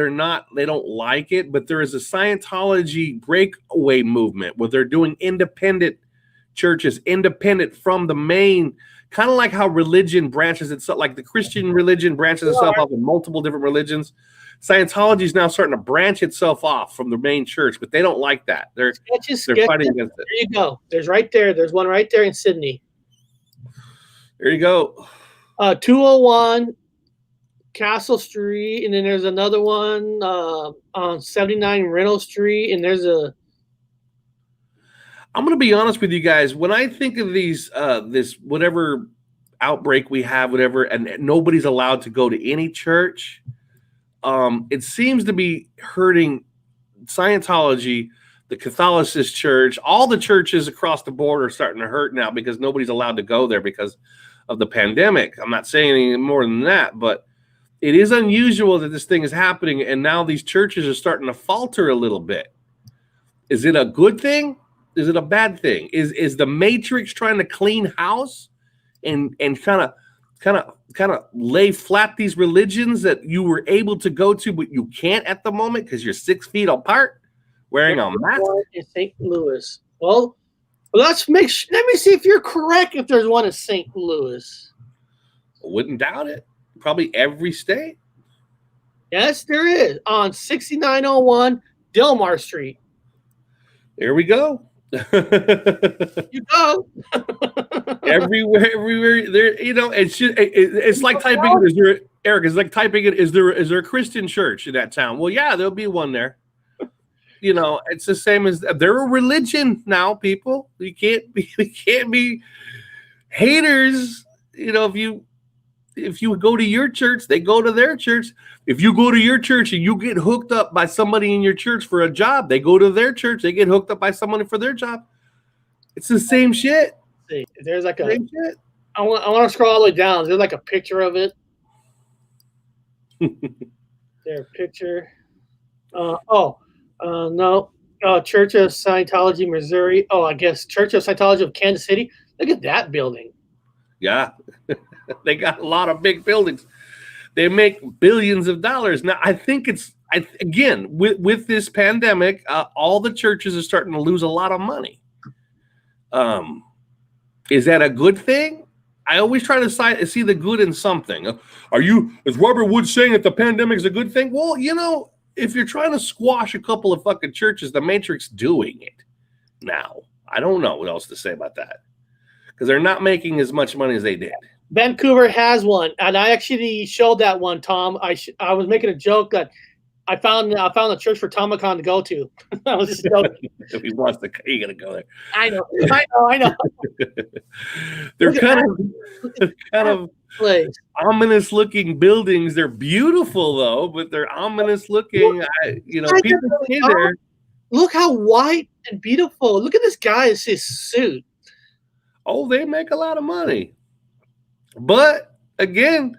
they don't like it, but there is a Scientology breakaway movement where they're doing independent churches, independent from the main kind of like how religion branches itself, like the Christian religion branches itself off in multiple different religions. Scientology is now starting to branch itself off from the main church, but they don't like that. They're fighting against it. There you go. There's right there. There's one right there in Sydney. There you go. 201 Castle Street, and then there's another one on 79 Reynolds Street, and there's a. I'm going to be honest with you guys. When I think of these, this whatever outbreak we have, whatever, and nobody's allowed to go to any church, it seems to be hurting Scientology, the Catholicist Church, all the churches across the board are starting to hurt now because nobody's allowed to go there because of the pandemic. I'm not saying any more than that, but it is unusual that this thing is happening, and now these churches are starting to falter a little bit. Is it a good thing? Is it a bad thing? Is the Matrix trying to clean house and kind of lay flat these religions that you were able to go to, but you can't at the moment because you're 6 feet apart wearing a mask? In St. Louis. Well, let me see if you're correct. If there's one in St. Louis, I wouldn't doubt it. Probably every state. Yes, there is on 6901 Delmar Street. There we go. You go. everywhere there, you know, it's like typing it. Is there, Eric? It's like typing it. Is there a Christian church in that town? Well, yeah, there'll be one there. You know, it's the same as they're a religion now. People, we can't be haters. You know, if you go to your church, they go to their church. If you go to your church and you get hooked up by somebody in your church for a job, they go to their church. They get hooked up by somebody for their job. It's the same shit. There's like I want to scroll all the way down. There's like a picture of it. There, picture. No. Church of Scientology, Missouri. Oh, I guess Church of Scientology of Kansas City. Look at that building. Yeah. They got a lot of big buildings. They make billions of dollars. Now, I think again, with this pandemic, all the churches are starting to lose a lot of money. Is that a good thing? I always try to see the good in something. Is Robert Wood saying that the pandemic is a good thing? Well, you know, if you're trying to squash a couple of fucking churches, the Matrix doing it now. I don't know what else to say about that because they're not making as much money as they did. Vancouver has one, and I actually showed that one, Tom. I was making a joke that I found a church for Tomicon to go to. I was just joking. If he wants to, you gotta go there. I know. They're kind of ominous looking buildings. They're beautiful though, but they're ominous looking. People stay there. Look how white and beautiful. Look at this guy's his suit. Oh, they make a lot of money. But again,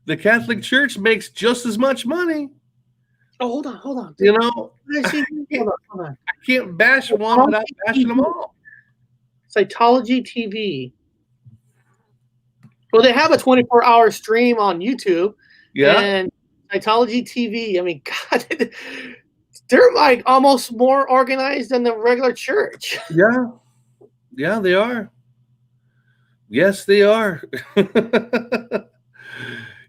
the Catholic Church makes just as much money. Oh, hold on. You know, hold on. I can't bash one without bashing them all. Scientology TV. Well, they have a 24-hour stream on YouTube. Yeah. And Scientology TV. I mean, God, they're like almost more organized than the regular church. Yeah. Yeah, they are. Yes, they are.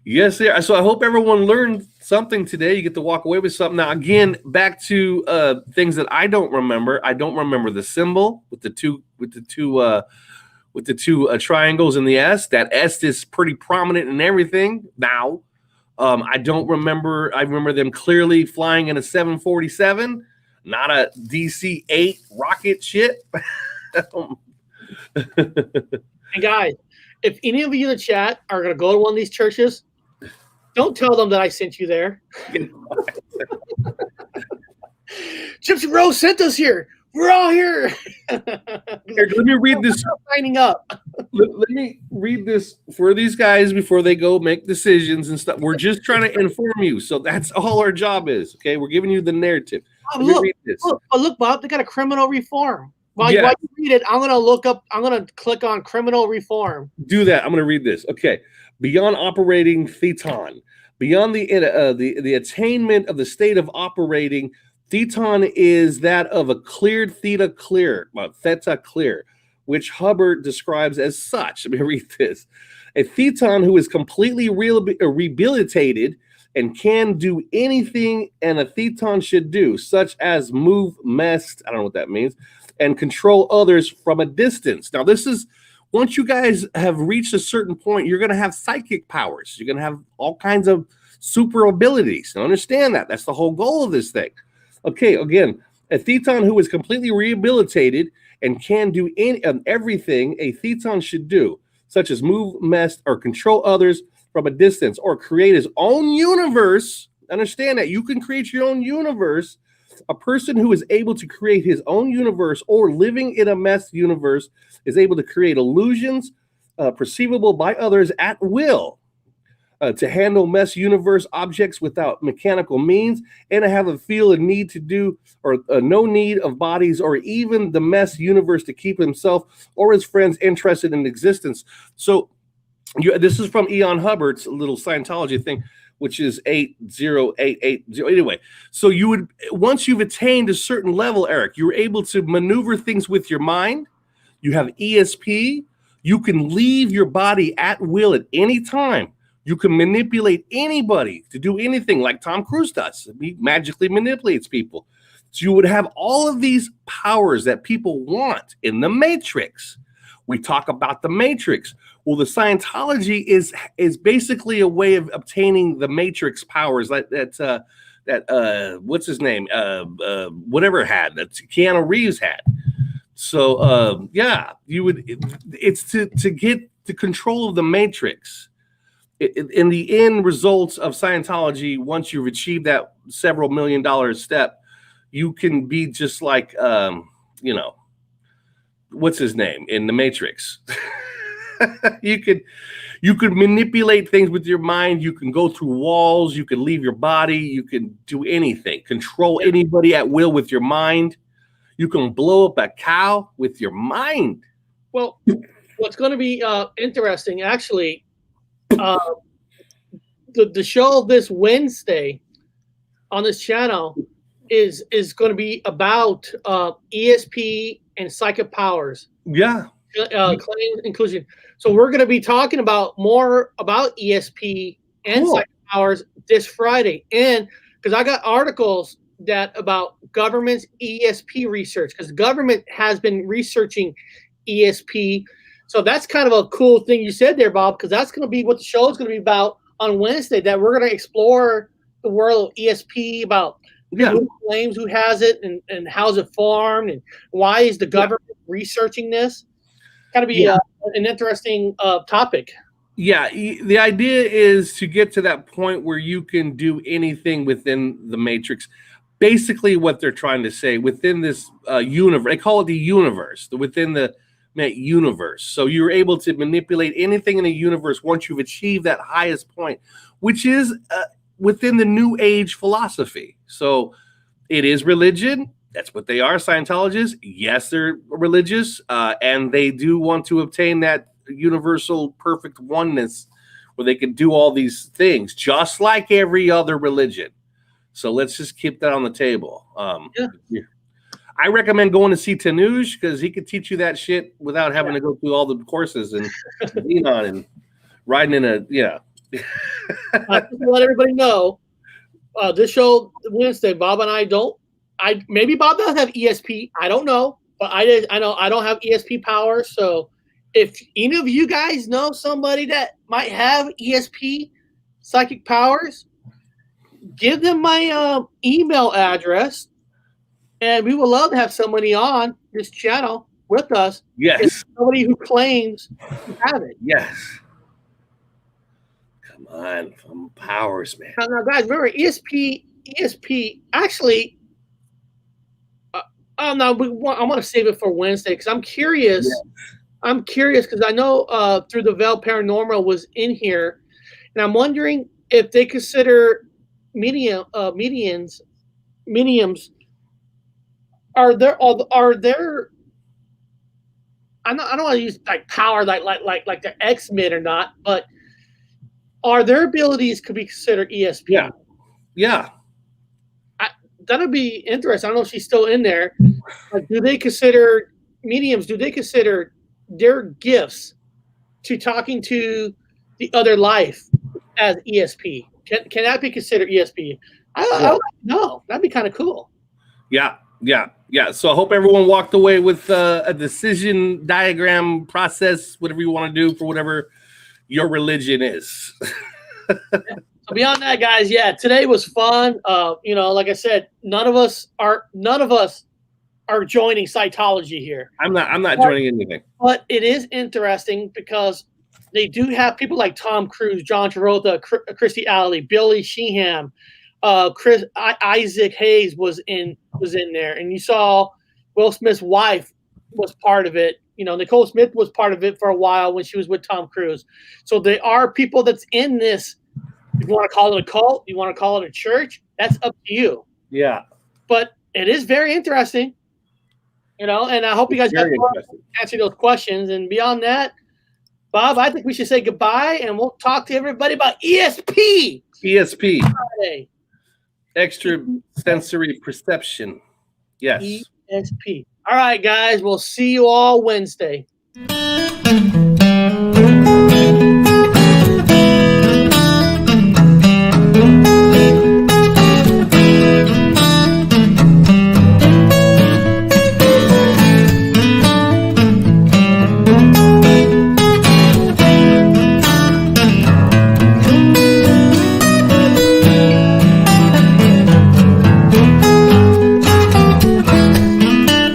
Yes, they are. So I hope everyone learned something today. You get to walk away with something. Now, again, back to things that I don't remember. I don't remember the symbol with the two triangles in the S. That S is pretty prominent in everything now. I don't remember. I remember them clearly flying in a 747, not a DC-8 rocket ship. And guys, if any of you in the chat are going to go to one of these churches, don't tell them that I sent you there. Gypsy Rose sent us here. We're all here. Here, let me read this. Signing up. Let me read this for these guys before they go make decisions and stuff. We're just trying to inform you. So that's all our job is. Okay. We're giving you the narrative. Look, Bob, they got a criminal reform. While you read it, I'm going to click on criminal reform. Do that. I'm going to read this. Okay. Beyond operating theton, beyond the attainment of the state of operating, theton is that of a cleared theta clear, theta clear, which Hubbard describes as such. Let me read this. A thetan who is completely rehabilitated and can do anything and a thetan should do, such as move, mess, I don't know what that means, and control others from a distance. Now, this is, once you guys have reached a certain point, you're going to have psychic powers. You're going to have all kinds of super abilities. Now, understand that. That's the whole goal of this thing. Okay, again, a thetan who is completely rehabilitated and can do everything a thetan should do, such as move, mess, or control others from a distance, or create his own universe. Understand that you can create your own universe. A person who is able to create his own universe or living in a mess universe is able to create illusions perceivable by others at will, to handle mess universe objects without mechanical means, and to have a feel a need to do or no need of bodies or even the mess universe to keep himself or his friends interested in existence. So this is from Eon Hubbard's little Scientology thing, which is 80880. Anyway, so you would, once you've attained a certain level, Eric, you're able to maneuver things with your mind. You have ESP. You can leave your body at will at any time. You can manipulate anybody to do anything like Tom Cruise does. He magically manipulates people. So you would have all of these powers that people want in the Matrix. We talk about the Matrix. Well, the Scientology is basically a way of obtaining the Matrix powers that what's his name? Whatever had that Keanu Reeves had. So yeah, you would. It's to get the control of the Matrix. In the end results of Scientology, once you've achieved that several $1 million step, you can be just like what's his name in the Matrix. you could manipulate things with your mind. You can go through walls. You can leave your body. You can do anything. Control anybody at will with your mind. You can blow up a cow with your mind. Well, what's going to be interesting, actually, the show this Wednesday on this channel is going to be about ESP and psychic powers. Yeah. Claims inclusion. So we're going to be talking about more about ESP and psychic powers this Friday, and because I got articles that about government's ESP research, because the government has been researching ESP. So that's kind of a cool thing you said there, Bob, because that's going to be what the show is going to be about on Wednesday, that we're going to explore the world of ESP, about who claims, who has it, and how's it formed, and why is the government researching this. Kind of be an interesting topic. Yeah, the idea is to get to that point where you can do anything within the Matrix. Basically, what they're trying to say within this universe, they call it the universe, within the universe. So you're able to manipulate anything in the universe once you've achieved that highest point, which is within the New Age philosophy. So it is religion. That's what they are, Scientologists. Yes, they're religious, and they do want to obtain that universal perfect oneness where they can do all these things, just like every other religion. So let's just keep that on the table. I recommend going to see Tanuj, because he could teach you that shit without having to go through all the courses and Enon and riding in a Just to let everybody know, this show Wednesday, Bob and I don't. Maybe Bob does have ESP. I don't know, but I know I don't have ESP power. So if any of you guys know somebody that might have ESP psychic powers, give them my email address, and we would love to have somebody on this channel with us. Yes. Somebody who claims to have it. Yes. Come on, from powers, man. Now, guys, remember ESP actually. I want to save it for Wednesday because I'm curious. Yeah. I'm curious because I know through the Veil Paranormal was in here, and I'm wondering if they consider mediums. Are there? I don't want to use like power like the X-Men or not, but are their abilities could be considered ESP? Yeah. Yeah. That'd be interesting. I don't know if she's still in there. Do they consider mediums? Do they consider their gifts to talking to the other life as ESP. Can that be considered ESP? I would know. That'd be kind of cool. Yeah. So I hope everyone walked away with a decision diagram process, whatever you want to do for whatever your religion is. So beyond that, guys, today was fun. Like I said, none of us are joining Scientology here. I'm not joining anything. But it is interesting because they do have people like Tom Cruise, John Travolta, Christy Alley, Billy Sheehan, Isaac Hayes was in there, and you saw Will Smith's wife was part of it. Nicole Smith was part of it for a while when she was with Tom Cruise. So there are people that's in this. If you want to call it a cult, you want to call it a church, that's up to you. Yeah. But it is very interesting, and I hope you guys got to answer those questions. And beyond that, Bob, I think we should say goodbye, and we'll talk to everybody about ESP. ESP. Extra sensory perception. Yes. ESP. All right, guys. We'll see you all Wednesday.